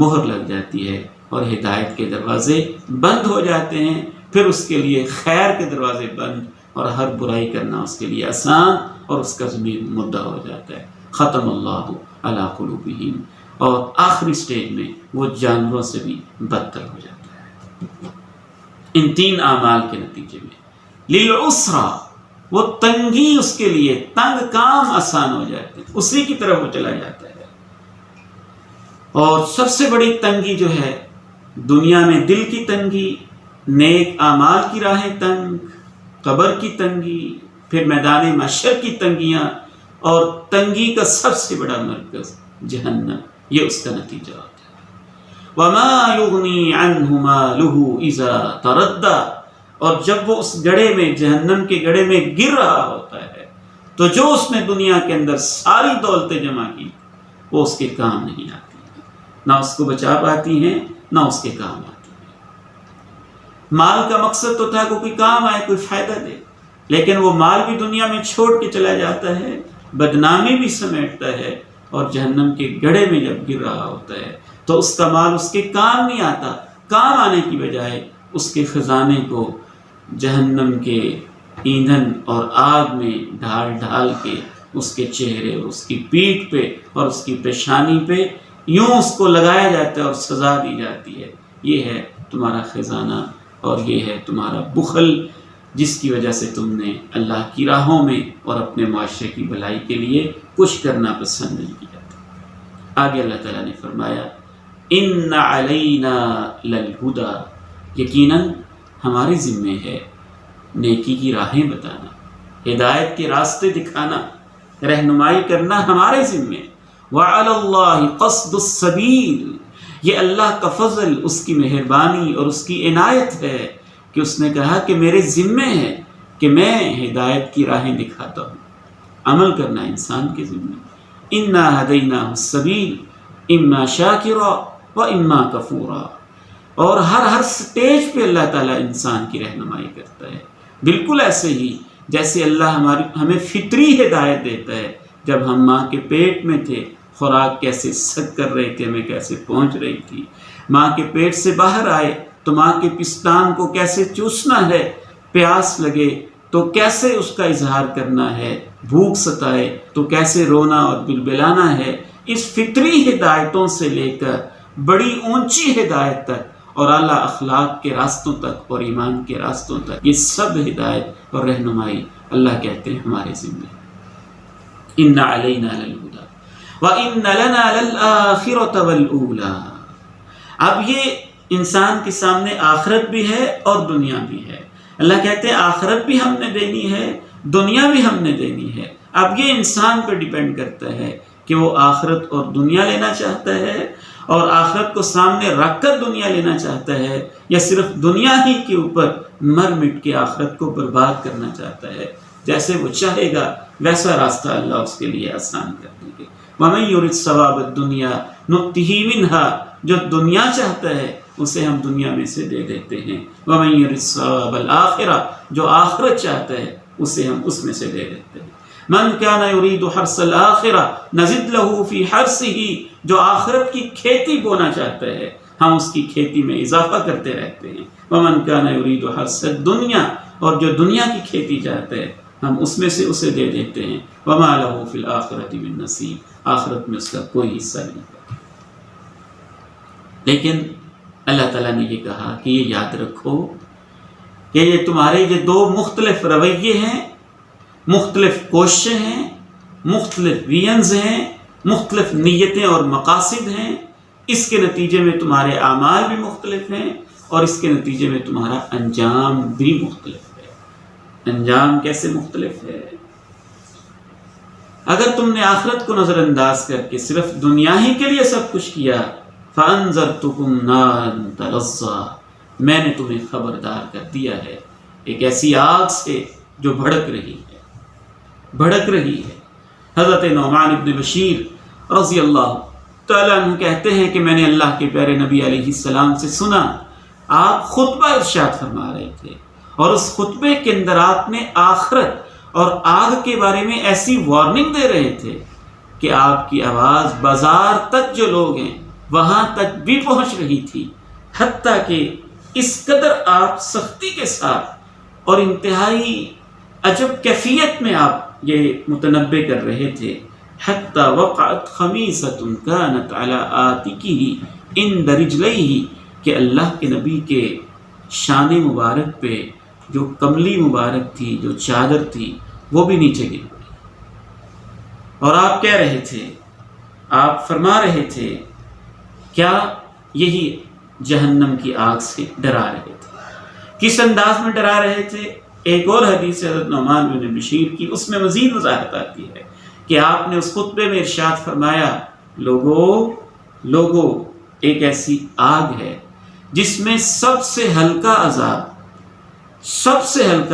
مہر لگ جاتی ہے اور ہدایت کے دروازے بند ہو جاتے ہیں، پھر اس کے لیے خیر کے دروازے بند اور ہر برائی کرنا اس کے لیے آسان، اور اس کا ضمیر مردہ ہو جاتا ہے۔ ختم اللہ علی قلوبہم، اور آخری سٹیج میں وہ جانوروں سے بھی بدتر ہو جاتا ہے۔ ان 3 اعمال کے نتیجے میں للعسرہ، وہ تنگی اس کے لیے، تنگ کام آسان ہو جاتے ہیں، اسی کی طرف وہ چلا جاتا ہے۔ اور سب سے بڑی تنگی جو ہے دنیا میں، دل کی تنگی، نیک اعمال کی راہیں تنگ، قبر کی تنگی، پھر میدان محشر کی تنگیاں، اور تنگی کا سب سے بڑا مرکز جہنم، یہ اس کا نتیجہ ہوتا ہے۔ وَمَا يُغْنِي عَنْهُ مَالُهُ إِذَا تَرَدَّى، اور جب وہ اس گڑھے میں، جہنم کے گڑھے میں گر رہا ہوتا ہے تو جو اس نے دنیا کے اندر ساری دولتیں جمع کی وہ اس کے کام نہیں آتی، نہ اس کو بچا پاتی ہیں، نہ اس کے کام آتی ہیں۔ مال کا مقصد تو تھا کہ کوئی کام آئے، کوئی فائدہ دے، لیکن وہ مال بھی دنیا میں چھوڑ کے چلا جاتا ہے، بدنامی بھی سمیٹتا ہے، اور جہنم کے گڑھے میں جب گر رہا ہوتا ہے تو اس کا مال اس کے کام نہیں آتا، کام آنے کی بجائے اس کے خزانے کو جہنم کے ایندھن اور آگ میں ڈھال ڈھال کے اس کے چہرے، اس کی پیٹھ پہ اور اس کی پیشانی پہ یوں اس کو لگایا جاتا ہے اور سزا دی جاتی ہے۔ یہ ہے تمہارا خزانہ، اور یہ ہے تمہارا بخل، جس کی وجہ سے تم نے اللہ کی راہوں میں اور اپنے معاشرے کی بھلائی کے لیے کچھ کرنا پسند نہیں کیا تھا۔ آگے اللہ تعالیٰ نے فرمایا ان علینا للہدی، یقیناً ہمارے ذمے ہے نیکی کی راہیں بتانا، ہدایت کے راستے دکھانا، رہنمائی کرنا ہمارے ذمے۔ وَعَلَى اللَّهِ قَصْدُ السَّبِيلِ، یہ اللہ کا فضل، اس کی مہربانی اور اس کی عنایت ہے کہ اس نے کہا کہ میرے ذمے ہے کہ میں ہدایت کی راہیں دکھاتا ہوں۔ عمل کرنا انسان کے ذمے۔ اِنَّا هَدَيْنَاهُ السَّبِيلَ اِمَّا شَاكِرًا وَإِمَّا كَفُورًا، اور ہر سٹیج پہ اللہ تعالیٰ انسان کی رہنمائی کرتا ہے، بالکل ایسے ہی جیسے اللہ ہمیں فطری ہدایت دیتا ہے۔ جب ہم ماں کے پیٹ میں تھے، خوراک کیسے سک کر رہی تھی، ہمیں کیسے پہنچ رہی تھی، ماں کے پیٹ سے باہر آئے تو ماں کے پستان کو کیسے چوسنا ہے، پیاس لگے تو کیسے اس کا اظہار کرنا ہے، بھوک ستائے تو کیسے رونا اور بلبلانا ہے، اس فطری ہدایتوں سے لے کر بڑی اونچی ہدایت تک اور اعلیٰ اخلاق کے راستوں تک اور ایمان کے راستوں تک، یہ سب ہدایت اور رہنمائی اللہ کہتے ہیں ہمارے ذمہ۔ اِنَّ عَلَيْنَا لَلْهُدَىٰ وَإِنَّ لَنَا لَلْآخِرَةَ وَالْأُولَىٰ، اب یہ انسان کے سامنے آخرت بھی ہے اور دنیا بھی ہے۔ اللہ کہتے ہیں آخرت بھی ہم نے دینی ہے، دنیا بھی ہم نے دینی ہے۔ اب یہ انسان پہ ڈیپینڈ کرتا ہے کہ وہ آخرت اور دنیا لینا چاہتا ہے، اور آخرت کو سامنے رکھ کر دنیا لینا چاہتا ہے، یا صرف دنیا ہی کے اوپر مر مٹ کے آخرت کو برباد کرنا چاہتا ہے۔ جیسے وہ چاہے گا ویسا راستہ اللہ اس کے لیے آسان کر دیں گے۔ وَمَن يُرِدْ ثَوَابَ الدُّنْيَا نُؤْتِهِ مِنْهَا، جو دنیا چاہتا ہے اسے ہم دنیا میں سے دے دیتے ہیں۔ وَمَن يُرِدْ ثَوَابَ الْآخِرَةِ، جو آخرت چاہتا ہے اسے ہم اس میں سے دے دیتے ہیں۔ مَن كَانَ يُرِيدُ حَرْثَ الْآخِرَةِ نَزِدْ لَهُ فِي حَرْثِهِ، جو آخرت کی کھیتی بونا چاہتا ہے ہم اس کی کھیتی میں اضافہ کرتے رہتے ہیں۔ وَمَن كَانَ يُرِيدُ حَرْثَ الدُّنْيَا، اور جو دنیا کی کھیتی چاہتا ہے ہم اس میں سے اسے دے دیتے ہیں۔ وَمَا لَهُ فِي الْآخِرَةِ مِن نَصِيبٍ، آخرت میں اس کا کوئی حصہ نہیں ہے۔ لیکن اللہ تعالیٰ نے یہ کہا کہ یہ یاد رکھو کہ یہ تمہارے یہ دو مختلف رویے ہیں، مختلف کوششیں ہیں، مختلف ویژنز ہیں، مختلف نیتیں اور مقاصد ہیں، اس کے نتیجے میں تمہارے اعمال بھی مختلف ہیں اور اس کے نتیجے میں تمہارا انجام بھی مختلف ہے۔ انجام کیسے مختلف ہے؟ اگر تم نے آخرت کو نظر انداز کر کے صرف دنیا ہی کے لیے سب کچھ کیا، فَأَنذَرْتُكُمْ نَارًا تَلَظَّىٰ، میں نے تمہیں خبردار کر دیا ہے ایک ایسی آگ سے جو بھڑک رہی ہے۔ حضرت نعمان ابن بشیر رضی اللہ تعالیٰ عنہ کہتے ہیں کہ میں نے اللہ کے پیارے نبی علیہ السلام سے سنا، آپ خطبہ ارشاد فرما رہے تھے، اور اس خطبے کے اندر آپ نے آخرت اور آگ کے بارے میں ایسی وارننگ دے رہے تھے کہ آپ کی آواز بازار تک جو لوگ ہیں وہاں تک بھی پہنچ رہی تھی، حتیٰ کہ اس قدر آپ سختی کے ساتھ اور انتہائی عجب کیفیت میں آپ یہ متنبع کر رہے تھے، حتیٰ وقعت خمیصۃ کانت علی آتکہ عند رجلیہ، کہ اللہ کے نبی کے شان مبارک پہ جو کملی مبارک تھی، جو چادر تھی، وہ بھی نیچے گر پڑی، اور آپ کہہ رہے تھے، آپ فرما رہے تھے کیا یہی جہنم کی آگ سے ڈرا رہے تھے۔ کس انداز میں ڈرا رہے تھے؟ ایک اور حدیث حضرت نعمان بن بشیر کی، اس میں مزید وضاحت آتی ہے کہ آپ نے اس خطبے میں ارشاد فرمایا، لوگو ایک ایسی آگ ہے جس میں سب سے ہلکا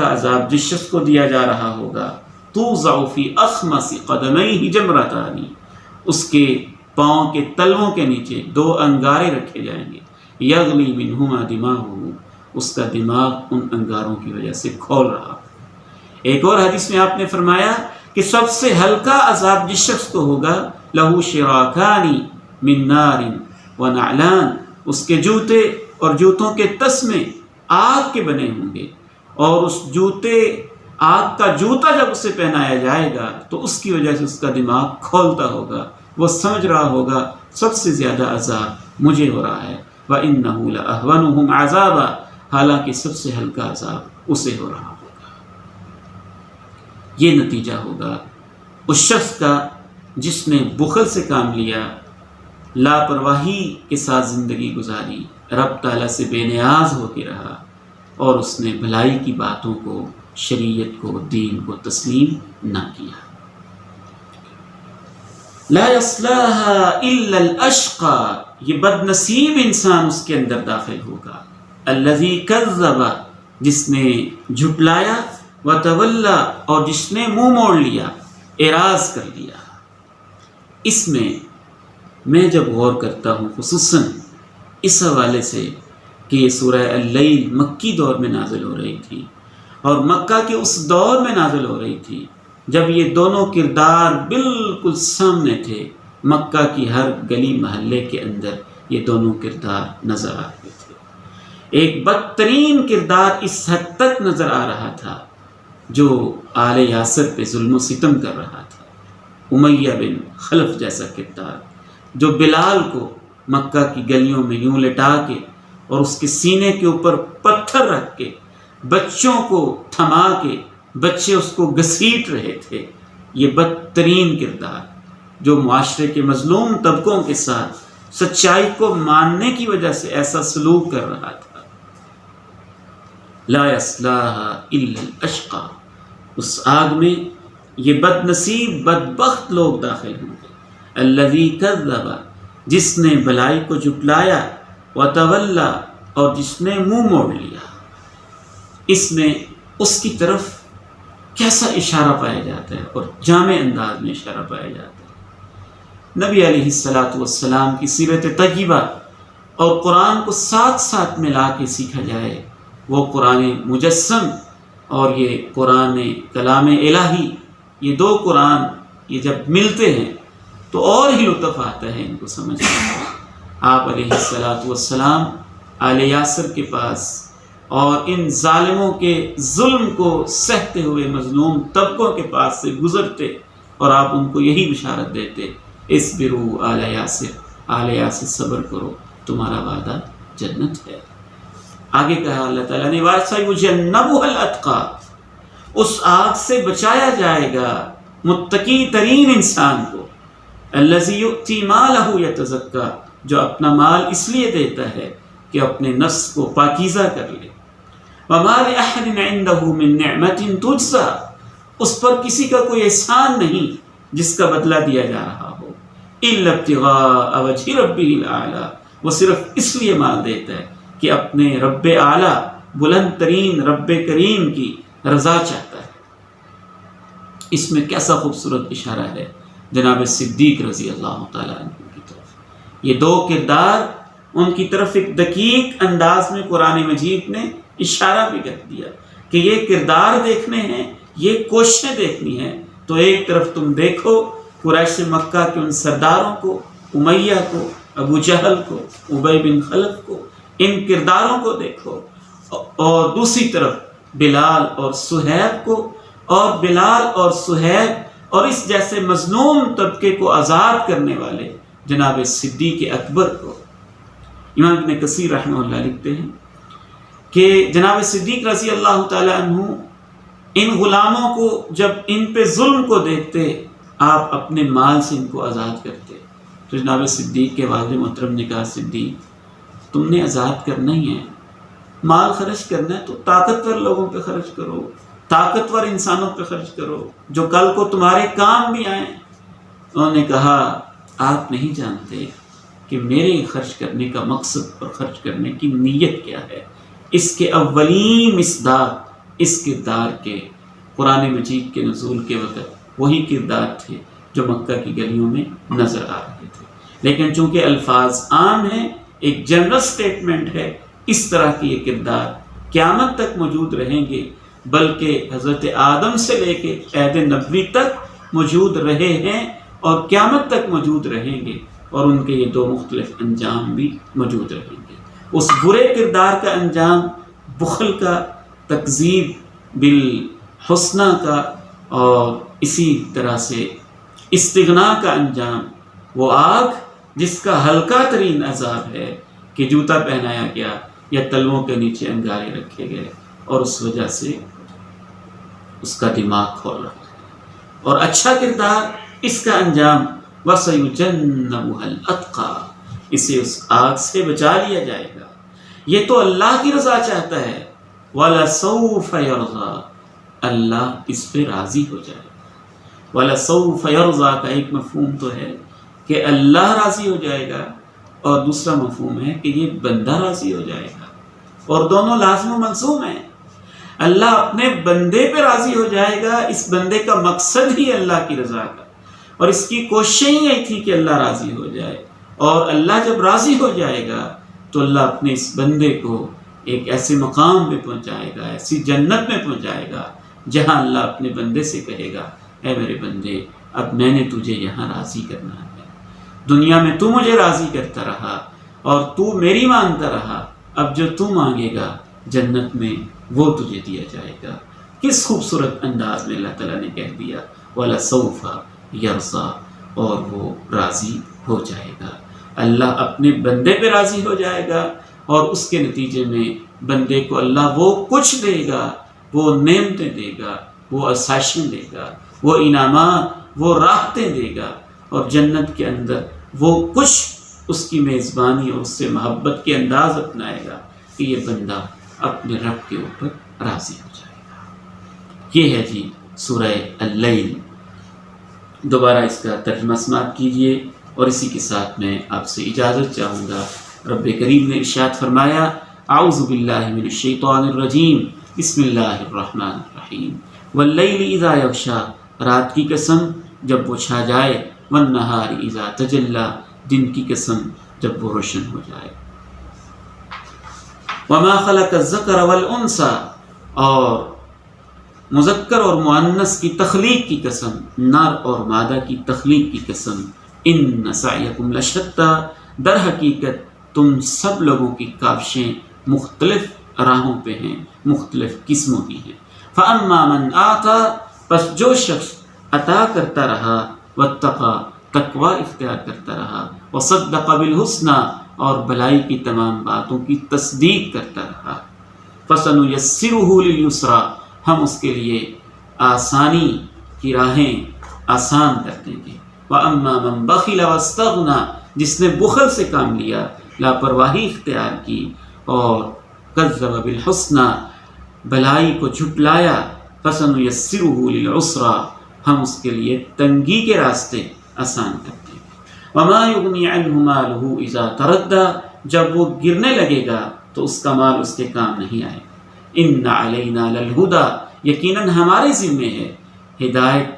عذاب جس شخص کو دیا جا رہا ہوگا، توضع فی اخمص قدمیہ جمرتان، اس کے پاؤں کے تلووں کے نیچے دو انگارے رکھے جائیں گے، یغلی منہما دماغہ، اس کا دماغ ان انگاروں کی وجہ سے کھول رہا۔ ایک اور حدیث میں آپ نے فرمایا کہ سب سے ہلکا عذاب جس شخص کو ہوگا، لہو شراکان من نار ونعلان، اس کے جوتے اور جوتوں کے تسمے آگ کے بنے ہوں گے، اور اس آگ کا جوتا جب اسے پہنایا جائے گا تو اس کی وجہ سے اس کا دماغ کھولتا ہوگا، وہ سمجھ رہا ہوگا سب سے زیادہ عذاب مجھے ہو رہا ہے، وَإِنَّهُ لَأَهْوَنُهُمْ عَذَابًا، حالانکہ سب سے ہلکا عذاب اسے ہو رہا ہوگا۔ یہ نتیجہ ہوگا اس شخص کا جس نے بخل سے کام لیا، لاپرواہی کے ساتھ زندگی گزاری، رب تعالیٰ سے بے نیاز ہو کے رہا، اور اس نے بھلائی کی باتوں کو، شریعت کو، دین کو تسلیم نہ کیا۔ لا یصلاها الا الاشقى، یہ بد نصیب انسان اس کے اندر داخل ہوگا۔ الذی کذب، جس نے جھٹلایا، وتولی، اور جس نے منہ موڑ لیا، اعراض کر لیا۔ اس میں جب غور کرتا ہوں خصوصاً اس حوالے سے کہ یہ سورہ اللیل مکی دور میں نازل ہو رہی تھی، اور مکہ کے اس دور میں نازل ہو رہی تھی جب یہ دونوں کردار بالکل سامنے تھے، مکہ کی ہر گلی محلے کے اندر یہ دونوں کردار نظر آ رہے تھے۔ ایک بدترین کردار اس حد تک نظر آ رہا تھا جو آل یاسر پہ ظلم و ستم کر رہا تھا، امیہ بن خلف جیسا کردار، جو بلال کو مکہ کی گلیوں میں یوں لٹا کے اور اس کے سینے کے اوپر پتھر رکھ کے بچوں کو تھما کے بچے اس کو گھسیٹ رہے تھے۔ یہ بدترین کردار جو معاشرے کے مظلوم طبقوں کے ساتھ سچائی کو ماننے کی وجہ سے ایسا سلوک کر رہا تھا۔ لا یصلاها الا الاشقى، اس آگ میں یہ بد نصیب بدبخت لوگ داخل ہوں گے۔ الذی کذب، جس نے بھلائی کو جھٹلایا، وتولی، اور جس نے منہ موڑ لیا۔ اس میں اس کی طرف کیسا اشارہ پایا جاتا ہے، اور جامع انداز میں اشارہ پایا جاتا ہے۔ نبی علیہ السلام کی سیرت طیبہ اور قرآن کو ساتھ ساتھ ملا کے سیکھا جائے، وہ قرآن مجسم اور یہ قرآن کلام الہی، یہ دو قرآن یہ جب ملتے ہیں تو اور ہی لطف آتا ہے ان کو سمجھنے میں۔ آپ علیہ السلام آل یاسر کے پاس اور ان ظالموں کے ظلم کو سہتے ہوئے مظلوم طبقوں کے پاس سے گزرتے اور آپ ان کو یہی بشارت دیتے، اصبروا آل یاسر، صبر کرو، تمہارا وعدہ جنت ہے۔ آگے کہا اللہ تعالیٰ نے وَسَيُجَنَّبُهَا الْأَتْقَى، اس آگ سے بچایا جائے گا متقی ترین انسان کو، الَّذِي يُؤْتِي مَالَهُ يَتَزَكَّى، جو اپنا مال اس لیے دیتا ہے کہ اپنے نفس کو پاکیزہ کر لے۔ وَمَا لِأَحَدٍ عِندَهُ مِن نِعْمَةٍ تُجْزَى، اس پر کسی کا کوئی احسان نہیں جس کا بدلہ دیا جا رہا ہو، إِلَّا ابْتِغَاءَ وَجْهِ رَبِّهِ الْأَعْلَى، وہ صرف اس لیے مال دیتا ہے کہ اپنے رب اعلیٰ، بلند ترین رب کریم کی رضا چاہتا ہے۔ اس میں کیسا خوبصورت اشارہ ہے جناب صدیق رضی اللہ تعالیٰ عنہ کی طرف۔ یہ دو کردار، ان کی طرف ایک دقیق انداز میں قرآن مجید نے اشارہ بھی کر دیا کہ یہ کردار دیکھنے ہیں، یہ کوششیں دیکھنی ہیں، تو ایک طرف تم دیکھو قریش مکہ کے ان سرداروں کو، امیہ کو، ابو جہل کو، ابی بن خلف کو، ان کرداروں کو دیکھو، اور دوسری طرف بلال اور صہیب کو، اور بلال اور صہیب اور اس جیسے مظلوم طبقے کو آزاد کرنے والے جناب صدیق اکبر کو۔ امام ابن کثیر رحمہ اللہ لکھتے ہیں کہ جناب صدیق رضی اللہ تعالیٰ عنہ ان غلاموں کو جب ان پہ ظلم کو دیکھتے، آپ اپنے مال سے ان کو آزاد کرتے، تو جناب صدیق کے والد محترم نے کہا، صدیق تم نے آزاد کرنا ہی ہے، مال خرچ کرنا ہے تو طاقتور لوگوں پہ خرچ کرو، طاقتور انسانوں پہ خرچ کرو جو کل کو تمہارے کام بھی آئیں۔ انہوں نے کہا آپ نہیں جانتے کہ میرے خرچ کرنے کا مقصد اور خرچ کرنے کی نیت کیا ہے۔ اس کے اولین مصداق اس کردار کے قرآن مجید کے نزول کے وقت وہی کردار تھے جو مکہ کی گلیوں میں نظر آ رہے تھے، لیکن چونکہ الفاظ عام ہیں، ایک جنرل سٹیٹمنٹ ہے، اس طرح کے یہ کردار قیامت تک موجود رہیں گے، بلکہ حضرت آدم سے لے کے عہد نبوی تک موجود رہے ہیں اور قیامت تک موجود رہیں گے، اور ان کے یہ دو مختلف انجام بھی موجود رہیں گے۔ اس برے کردار کا انجام بخل کا، تکذیب بالحسنہ کا، اور اسی طرح سے استغنا کا انجام وہ آگ جس کا ہلکا ترین عذاب ہے کہ جوتا پہنایا گیا یا تلووں کے نیچے انگارے رکھے گئے اور اس وجہ سے اس کا دماغ کھول رہا ہے۔ اور اچھا کردار، اس کا انجام وَسَيُجَنَّبُهَا الْأَتْقَى، اسے اس آگ سے بچا لیا جائے گا۔ یہ تو اللہ کی رضا چاہتا ہے وَلَسَوْفَ يَرْضَىٰ، اللہ اس پہ راضی ہو جائے گا۔ وَلَسَوْفَ يَرْضَىٰ کا ایک مفہوم تو ہے کہ اللہ راضی ہو جائے گا، اور دوسرا مفہوم ہے کہ یہ بندہ راضی ہو جائے گا، اور دونوں لازم و ملزوم ہیں۔ اللہ اپنے بندے پہ راضی ہو جائے گا، اس بندے کا مقصد ہی اللہ کی رضا کا، اور اس کی کوشش ہی یہی تھی کہ اللہ راضی ہو جائے، اور اللہ جب راضی ہو جائے گا تو اللہ اپنے اس بندے کو ایک ایسے مقام پہ پہنچائے گا، ایسی جنت میں پہنچائے گا جہاں اللہ اپنے بندے سے کہے گا اے میرے بندے، اب میں نے تجھے یہاں راضی کرنا ہے، دنیا میں تو مجھے راضی کرتا رہا اور تو میری مانتا رہا، اب جو تو مانگے گا جنت میں وہ تجھے دیا جائے گا۔ کس خوبصورت انداز میں اللہ تعالیٰ نے کہہ دیا وَلَسَوْفَ يَرْضَىٰ، اور وہ راضی ہو جائے گا۔ اللہ اپنے بندے پہ راضی ہو جائے گا، اور اس کے نتیجے میں بندے کو اللہ وہ کچھ دے گا، وہ نعمتیں دے گا، وہ آسائشیں دے گا، وہ انعامات، وہ راحتیں دے گا، اور جنت کے اندر وہ کچھ اس کی میزبانی اور اس سے محبت کے انداز اپنائے گا کہ یہ بندہ اپنے رب کے اوپر راضی ہو جائے گا۔ یہ ہے جی سورہ اللیل۔ دوبارہ اس کا ترجمہ سماعت کیجئے، اور اسی کے ساتھ میں آپ سے اجازت چاہوں گا۔ رب کریم نے ارشاد فرمایا اعوذ باللہ من الشیطان الرجیم بسم اللہ الرحمن الرحیم واللیل اذا یغشا، رات کی قسم جب وہ چھا جائے، والنہار اذا تجلی، دن کی قسم جب وہ روشن ہو جائے، وما خلق الذکر والانثی، اور مذکر اور مؤنث کی تخلیق کی قسم، نر اور مادہ کی تخلیق کی قسم، ان سعیکم لشتی، در حقیقت تم سب لوگوں کی کاوشیں مختلف راہوں پہ ہیں، مختلف قسموں کی ہیں۔ فاما من آتا، پس جو شخص عطا کرتا رہا، واتقى، تقوی اختیار کرتا رہا، وصدق بالحسنى، اور بھلائی کی تمام باتوں کی تصدیق کرتا رہا، فسنيسره لليسرى، ہم اس کے لیے آسانی کی راہیں آسان کر دیں گے۔ وَأَمَّا مَنْ بَخِلَ وَاسْتَغْنَىٰ، جس نے بخل سے کام لیا، لاپرواہی اختیار کی، اور کذب بالحسنى، بھلائی کو جھٹلایا، فَسَنُيَسِّرُهُ لِلْعُسْرَىٰ، ہم اس کے لیے تنگی کے راستے آسان کر دیں گے۔ وَمَا يُغْنِي عَنْهُ مَالُهُ إِذَا تَرَدَّىٰ، جب وہ گرنے لگے گا تو اس کا مال اس کے کام نہیں آئے گا۔ إِنَّ عَلَيْنَا لَلْهُدَىٰ، یقیناً ہمارے ذمے ہے ہدایت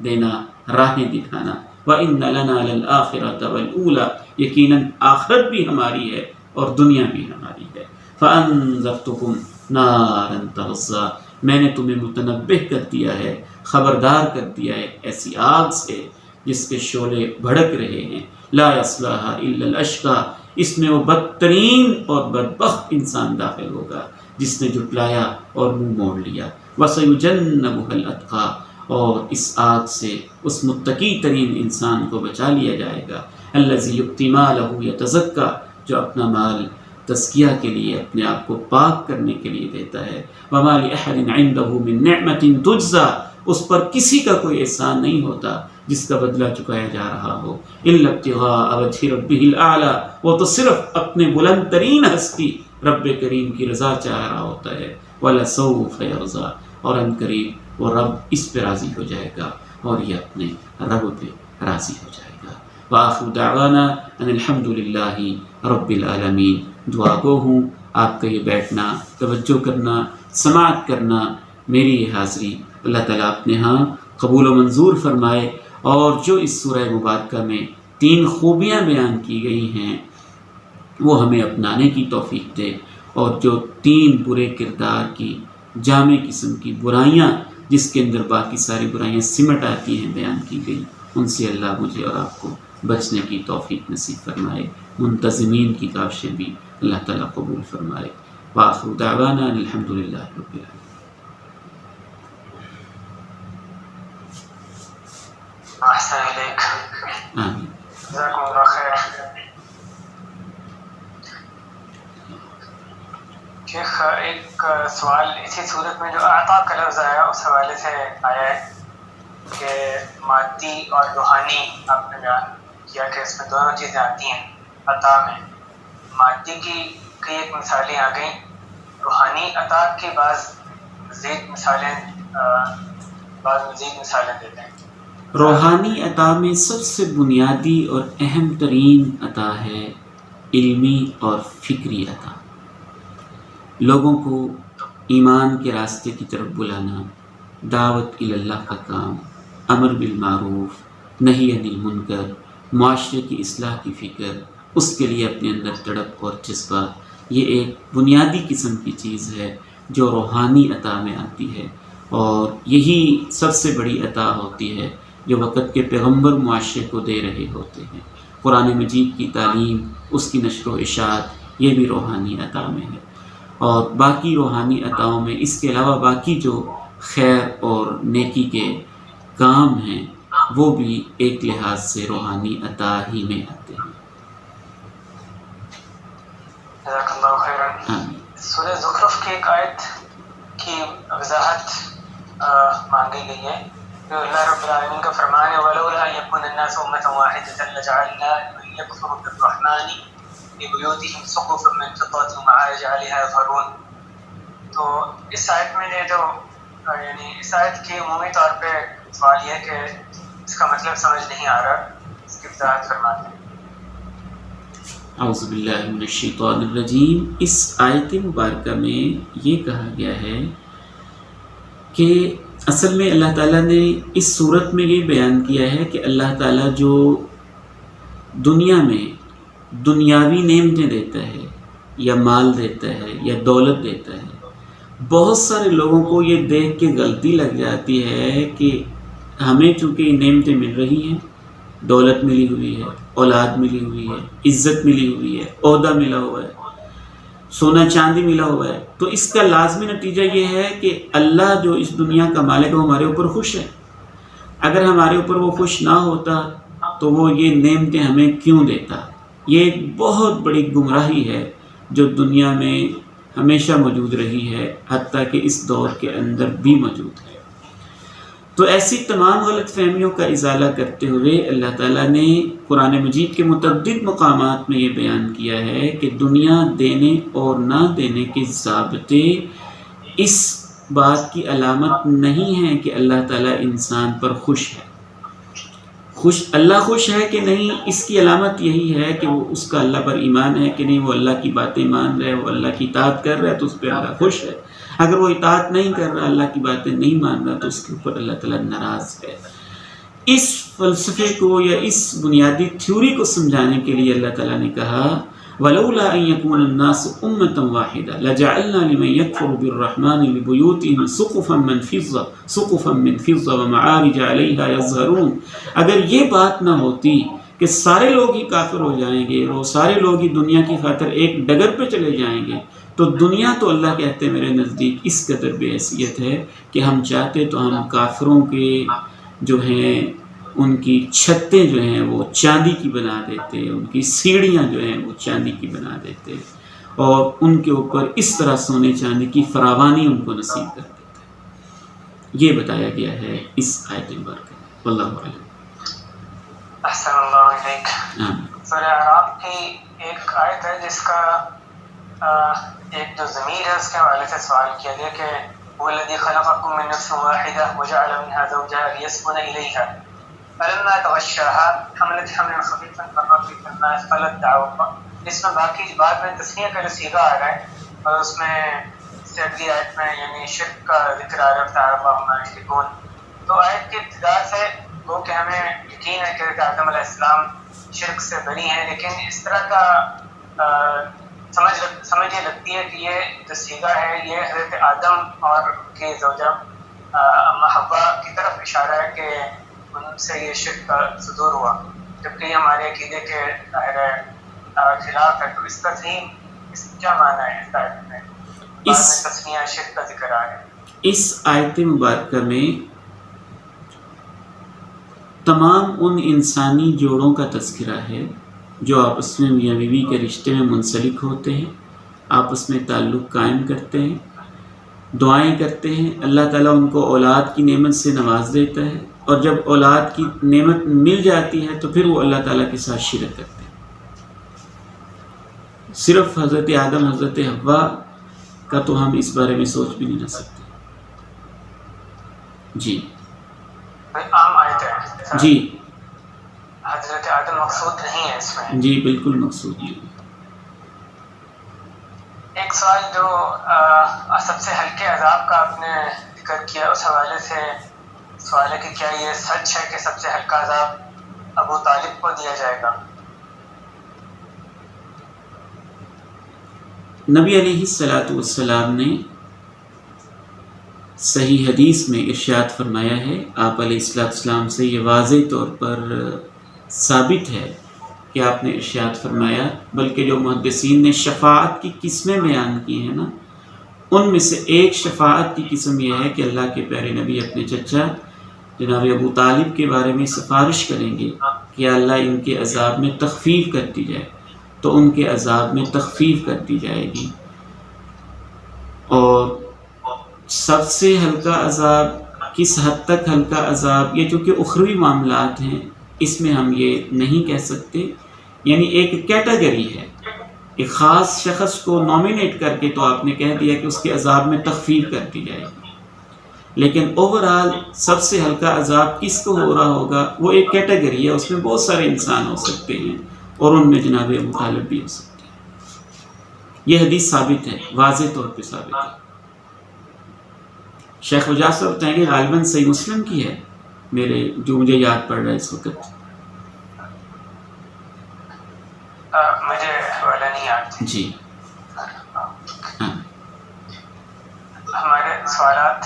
دینا، راہیں دکھانا۔ وَإِنَّ لَنَا لَلْآخِرَةَ وَالْأُولَىٰ، یقیناً آخرت بھی ہماری ہے اور دنیا بھی ہماری ہے۔ فَأَنذَرْتُكُمْ نَارًا تَلَظَّىٰ، میں نے تمہیں متنبہ کر دیا ہے، خبردار کر دیا ہے ایسی آگ سے جس کے شعلے بھڑک رہے ہیں، لا يَصْلَاهَا إِلَّا الْأَشْقَىٰ، اس میں وہ بدترین اور بدبخت انسان داخل ہوگا جس نے جھٹلایا اور منہ موڑ لیا۔ وَسَيُجَنَّبُهَا الْأَتْقَىٰ، اور اس آگ سے اس متقی ترین انسان کو بچا لیا جائے گا، الَّذِي يُؤْتِي مَالَهُ يَتَزَكَّىٰ، جو اپنا مال تزکیہ کے لیے، اپنے آپ کو پاک کرنے کے لیے دیتا ہے۔ وَمَا لِأَحَدٍ عِندَهُ مِن نِّعْمَةٍ تُجْزَىٰ، اس پر کسی کا کوئی احسان نہیں ہوتا جس کا بدلہ چکایا جا رہا ہو، إِلَّا ابْتِغَاءَ وَجْهِ رَبِّهِ الْأَعْلَىٰ، وہ تو صرف اپنے بلند ترین ہستی رب کریم کی رضا چاہ رہا ہوتا ہے۔ وَلَسَوْفَ يَرْضَىٰ، اور ان قریب وہ رب اس پہ راضی ہو جائے گا، اور یہ اپنے رب پہ راضی ہو جائے گا۔ وآخر دعوانا ان الحمد للہ رب العالمین۔ دعا گو ہوں آپ کا یہ بیٹھنا، توجہ کرنا، سماعت کرنا، میری یہ حاضری اللہ تعالیٰ اپنے ہاں قبول و منظور فرمائے، اور جو اس سورہ مبارکہ میں 3 خوبیاں بیان کی گئی ہیں وہ ہمیں اپنانے کی توفیق دے، اور جو 3 برے کردار کی جامع قسم کی برائیاں جس کے اندر باقی ساری برائیاں سمٹ آتی ہیں بیان کی گئی، ان سے اللہ مجھے اور آپ کو بچنے کی توفیق نصیب فرمائے، منتظمین کی کاوشیں بھی اللہ تعالیٰ قبول فرمائے۔ وآخر دعوانا ان الحمد للہ رب العالمین۔ احسن الیک، آمین۔ جزاکم اللہ خیر۔ شیخ ایک سوال اسی صورت میں جو اعطا کا لفظ آیا اس حوالے سے آیا ہے کہ مادی اور روحانی آپ نے بیان کیا کہ اس میں دونوں چیزیں آتی ہیں عطا میں۔ مادی کی کئی ایک مثالیں آ گئیں، روحانی عطا کی بعض مزید مثالیں دیتے ہیں. روحانی عطا میں سب سے بنیادی اور اہم ترین عطا ہے علمی اور فکری عطا. لوگوں کو ایمان کے راستے کی طرف بلانا، دعوت اللہ کا کام، امر بالمعروف، نہی عن المنکر، معاشرے کی اصلاح کی فکر، اس کے لیے اپنے اندر تڑپ اور جذبہ، یہ ایک بنیادی قسم کی چیز ہے جو روحانی عطا میں آتی ہے. اور یہی سب سے بڑی عطا ہوتی ہے جو وقت کے پیغمبر معاشرے کو دے رہے ہوتے ہیں. قرآن مجید کی تعلیم، اس کی نشر و اشاعت، یہ بھی روحانی عطا میں ہے. اور باقی روحانی عطاؤں میں اس کے علاوہ باقی جو خیر اور نیکی کے کام ہیں وہ بھی ایک لحاظ سے روحانی عطا ہی میں آتے ہیں. جزاک اللہ خیرا. سورہ زخرف کی ایک آیت کی وضاحت مانگی گئی ہے جو اللہ رب العالمین کا فرمان ہے وَلَوْلَا أَن يَكُونَ النَّاسُ أُمَّةً وَاحِدَةً لَجَعَلْنَا لِمَن يَكْفُرُ بِالرَّحْمَنِ لِبُيُوتِهِمْ سُقُفًا مِّن فِضَّةٍ وَمَعَارِجَ عَلَيْهَا يَظْهَرُونَ. تو اس آیت میں یعنی اس آیت کی عمومی طور پہ سوال یہ ہے کہ اس کا مطلب سمجھ نہیں آ رہا، اس کی وضاحت فرماتے ہیں. اعوذ باللہ من الشیطان الرجیم. اس آیت مبارکہ میں یہ کہا گیا ہے کہ اصل میں اللہ تعالیٰ نے اس صورت میں یہ بیان کیا ہے کہ اللہ تعالیٰ جو دنیا میں دنیاوی نعمتیں دیتا ہے یا مال دیتا ہے یا دولت دیتا ہے، بہت سارے لوگوں کو یہ دیکھ کے غلطی لگ جاتی ہے کہ ہمیں چونکہ یہ نعمتیں مل رہی ہیں، دولت ملی ہوئی ہے، اولاد ملی ہوئی ہے، عزت ملی ہوئی ہے، عہدہ ملا ہوا ہے، سونا چاندی ملا ہوا ہے، تو اس کا لازمی نتیجہ یہ ہے کہ اللہ جو اس دنیا کا مالک ہے وہ ہمارے اوپر خوش ہے. اگر ہمارے اوپر وہ خوش نہ ہوتا تو وہ یہ نعمتیں ہمیں کیوں دیتا؟ یہ ایک بہت بڑی گمراہی ہے جو دنیا میں ہمیشہ موجود رہی ہے، حتیٰ کہ اس دور کے اندر بھی موجود ہے. تو ایسی تمام غلط فہمیوں کا ازالہ کرتے ہوئے اللہ تعالیٰ نے قرآن مجید کے متعدد مقامات میں یہ بیان کیا ہے کہ دنیا دینے اور نہ دینے کے ضابطے اس بات کی علامت نہیں ہیں کہ اللہ تعالیٰ انسان پر خوش ہے. اللہ خوش ہے کہ نہیں، اس کی علامت یہی ہے کہ وہ اس کا اللہ پر ایمان ہے کہ نہیں، وہ اللہ کی باتیں مان رہا ہے، وہ اللہ کی اطاعت کر رہا ہے تو اس پہ اللہ خوش ہے. اگر وہ اطاعت نہیں کر رہا، اللہ کی باتیں نہیں مان رہا تو اس کے اوپر اللہ تعالیٰ ناراض ہے. اس فلسفے کو یا اس بنیادی تھیوری کو سمجھانے کے لیے اللہ تعالیٰ نے کہا وَلَوْلَا أَن يَكُونَ النَّاسُ أُمَّةً وَاحِدَةً لَجَعَلْنَا لِمَن يَكْفُرُ بِالرَّحْمَنِ لِبُيُوتِهِمْ سُقُفًا مِّن فِضَّةٍ وَمَعَارِجَ عَلَيْهَا يَظْهَرُونَ. اگر یہ بات نہ ہوتی کہ سارے لوگ ہی کافر ہو جائیں گے اور سارے لوگ ہی دنیا کی خاطر ایک ڈگر پہ چلے جائیں گے، تو دنیا تو اللہ کہتے ہیں میرے نزدیک اس قدر بے حیثیت ہے کہ ہم چاہتے تو ہم کافروں کے جو ہیں ان کی چھتیں جو ہیں وہ چاندی کی بنا دیتے، ان کی سیڑھیاں جو ہیں وہ چاندی کی بنا دیتے اور ان کے اوپر اس طرح سونے چاندی کی فراوانی ان کو نصیب کر دیتے. یہ بتایا گیا ہے اس آیت مبارکہ میں. واللہ اعلم. احسن اللہ علیک. سورہ اعراف کی ایک آیت ہے جس کا ایک جو ضمیر ہے اس کے حوالے سے سوال کیا گیا کہ هو الذی خلقکم من نفس واحدہ وجعل منها زوجها لیسکن الیہا فلما تغشاها حملت حملا خفیفا مرت بها الماء فلت دعوا الله. اس میں باقی بعد میں تسنیہ کا صیغہ آ رہا ہے اور اس میں سے اگلی آیت میں یعنی شرک کا ذکر آ رہا ہے تعالی اللہ عما یشرکون. تو آیت کی ابتدا سے وہ کہ ہمیں یقین ہے کہ آدم علیہ السلام شرک سے بری ہیں، لیکن اس طرح کا سمجھ یہ لگتی ہے کہ یہ جو صیغہ ہے یہ حضرت آدم اور کے زوجہ اما حوا کی طرف اشارہ ہے کہ ان سے یہ شرک کا صدور ہوا، جبکہ یہ ہمارے عقیدے کے خلاف ہے. تو اس کا صحیح کیا معنی ہے اس آیت میں؟ بعد میں تسمیہ شرک کا ذکر آ ہے. اس آیت مبارکہ میں تمام ان انسانی جوڑوں کا تذکرہ ہے جو آپس میں میاں بیوی کے رشتے میں منسلک ہوتے ہیں، آپس میں تعلق قائم کرتے ہیں، دعائیں کرتے ہیں. اللہ تعالیٰ ان کو اولاد کی نعمت سے نواز دیتا ہے اور جب اولاد کی نعمت مل جاتی ہے تو پھر وہ اللہ تعالیٰ کے ساتھ شرک کرتے ہیں. صرف حضرت آدم حضرت حوا کا تو ہم اس بارے میں سوچ بھی نہیں نہ سکتے. جی عام آیت ہے جی حضرت آدم مقصود نہیں ہے اس میں. جی بالکل مقصود نہیں. ایک سوال جو سب سے ہلکے عذاب کا آپ نے ذکر کیا، اس حوالے سے سوال ہے کہ کیا یہ سچ ہے کہ سب سے ہلکا عذاب ابو طالب کو دیا جائے گا؟ نبی علیہ الصلاۃ والسلام نے صحیح حدیث میں ارشاد فرمایا ہے، آپ علیہ السلام سے یہ واضح طور پر ثابت ہے کہ آپ نے ارشاد فرمایا، بلکہ جو محدثین نے شفاعت کی قسمیں بیان کی ہیں نا، ان میں سے ایک شفاعت کی قسم یہ ہے کہ اللہ کے پیارے نبی اپنے چچا جناب ابو طالب کے بارے میں سفارش کریں گے کہ اللہ ان کے عذاب میں تخفیف کر دی جائے، تو ان کے عذاب میں تخفیف کر دی جائے گی. اور سب سے ہلکا عذاب، کس حد تک ہلکا عذاب، یہ چونکہ اخروی معاملات ہیں اس میں ہم یہ نہیں کہہ سکتے. یعنی ایک کیٹیگری ہے، ایک خاص شخص کو نامینیٹ کر کے تو آپ نے کہہ دیا کہ اس کے عذاب میں تخفیف کر دی جائے گی، لیکن اوورآل سب سے ہلکا عذاب کس کو ہو رہا ہوگا وہ ایک کیٹیگری ہے، اس میں بہت سارے انسان ہو سکتے ہیں اور ان میں جناب ابو طالب بھی ہو سکتے ہیں. یہ حدیث ثابت ہے، واضح طور پہ ثابت ہے. شیخ وجاز صاحب بتائیں گے غالباً صحیح مسلم کی ہے میرے جو مجھے یاد پڑ رہا ہے اس وقت. مجھے حوالہ نہیں یاد. جی ہاں ہمارے سوالات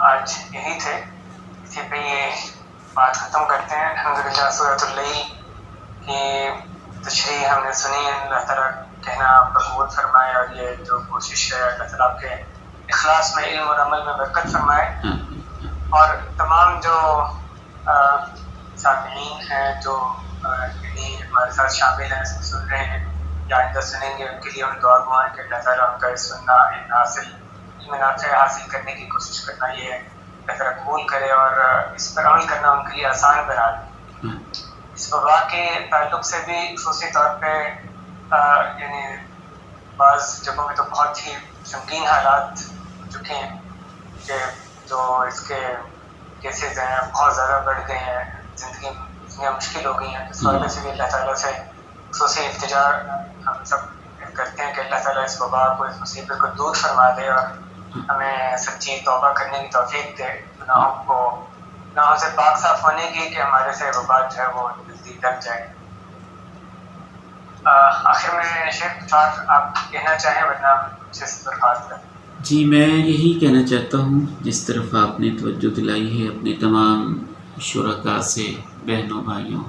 آج یہی تھے، اسی پہ یہ بات ختم کرتے ہیں. الحمدللہ سورۃ اللیل کی تشریح ہم نے سنی. اللہ تعالیٰ کہنا قبول فرمائے، اور یہ جو کوشش ہے اللہ تعالیٰ کے اخلاص میں، علم اور عمل میں برکت فرمائے. اور تمام جو سامعین ہیں جو یعنی ہمارے ساتھ شامل ہیں، سن رہے ہیں یا آئندہ سنیں گے، ان کے لیے ہم دعا گوائیں کہ اللہ تعالیٰ ان کا سننا، علم نافع حاصل کرنے کی کوشش کرنا یہ اللہ تعالیٰ قبول کرے، اور اس پر عمل کرنا ان کے لیے آسان بنا دے. اس وبا کے تعلق سے بھی خصوصی طور پہ یعنی بعض جگہوں میں تو بہت ہی سنگین حالات ہو چکے ہیں کہ جو اس کے کیسز ہیں بہت زیادہ بڑھ گئے ہیں، زندگی مشکل ہو گئی ہیں. اس وجہ سے بھی اللہ تعالیٰ سے خصوصی التجا ہم سب کرتے ہیں کہ اللہ تعالیٰ اس وبا کو، اس مصیبت کو دور فرما دے اور ہمیں سچی توبہ کرنے کی توفیق دے، گناہوں سے پاک صاف ہونے کی، کہ ہمارے سے وبا جو ہے وہ جلدی لگ جائے. آخر میں شیخ کچھ آپ کہنا چاہیں ورنہ مجھ سے درخواست کریں. جی میں یہی کہنا چاہتا ہوں، جس طرف آپ نے توجہ دلائی ہے اپنے تمام شرکاء سے، بہنوں بھائیوں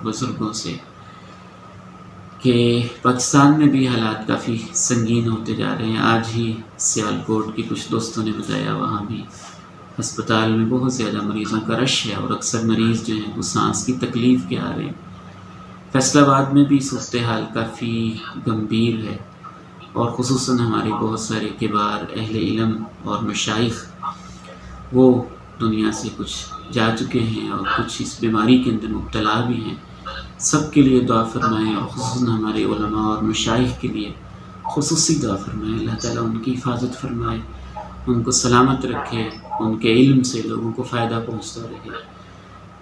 بزرگوں سے، کہ پاکستان میں بھی حالات کافی سنگین ہوتے جا رہے ہیں. آج ہی سیالکوٹ کی کچھ دوستوں نے بتایا وہاں بھی ہسپتال میں بہت زیادہ مریضوں کا رش ہے، اور اکثر مریض جو ہیں وہ سانس کی تکلیف کے آ رہے ہیں. فیصل آباد میں بھی صورتحال کافی گمبھیر ہے، اور خصوصاً ہمارے بہت سارے کبار اہل علم اور مشائخ وہ دنیا سے کچھ جا چکے ہیں، اور کچھ اس بیماری کے اندر مبتلا بھی ہیں. سب کے لیے دعا فرمائیں، اور خصوصاً ہمارے علماء اور مشائخ کے لیے خصوصی دعا فرمائیں. اللہ تعالیٰ ان کی حفاظت فرمائے، ان کو سلامت رکھے، ان کے علم سے لوگوں کو فائدہ پہنچتا رہے.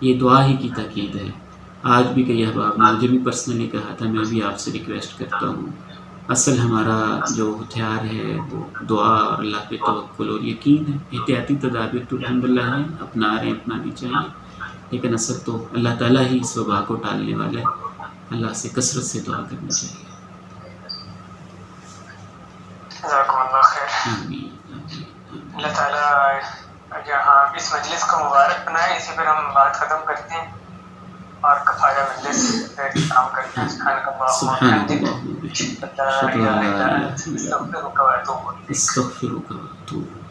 یہ دعا ہی کی تاکید ہے. آج بھی کئی احباب نے مجھے بھی پرسنلی کہا تھا، میں بھی آپ سے ریکویسٹ کرتا ہوں، اصل ہمارا جو ہتھیار ہے وہ دعا اور اللہ پہ توکل اور یقین ہے. احتیاطی تدابیر تو الحمدللہ ہیں، اپنا رہے ہیں، اپنانی چاہیے، لیکن اصل تو اللہ تعالیٰ ہی اس وبا کو ٹالنے والا ہے. اللہ سے کثرت سے دعا کرنی چاہیے. جزاکم اللہ خیر. آمین. اللہ تعالیٰ یہاں اس مجلس کو مبارک بنائے. اسی پر ہم بات ختم کرتے ہیں اور کفارہ مجلس پہ اختتام کرتے ہیں. سبحانک اللہم وبحمدک، اشہد ان لا الہ الا انت، استغفرک واتوب الیک. استغفرک واتوب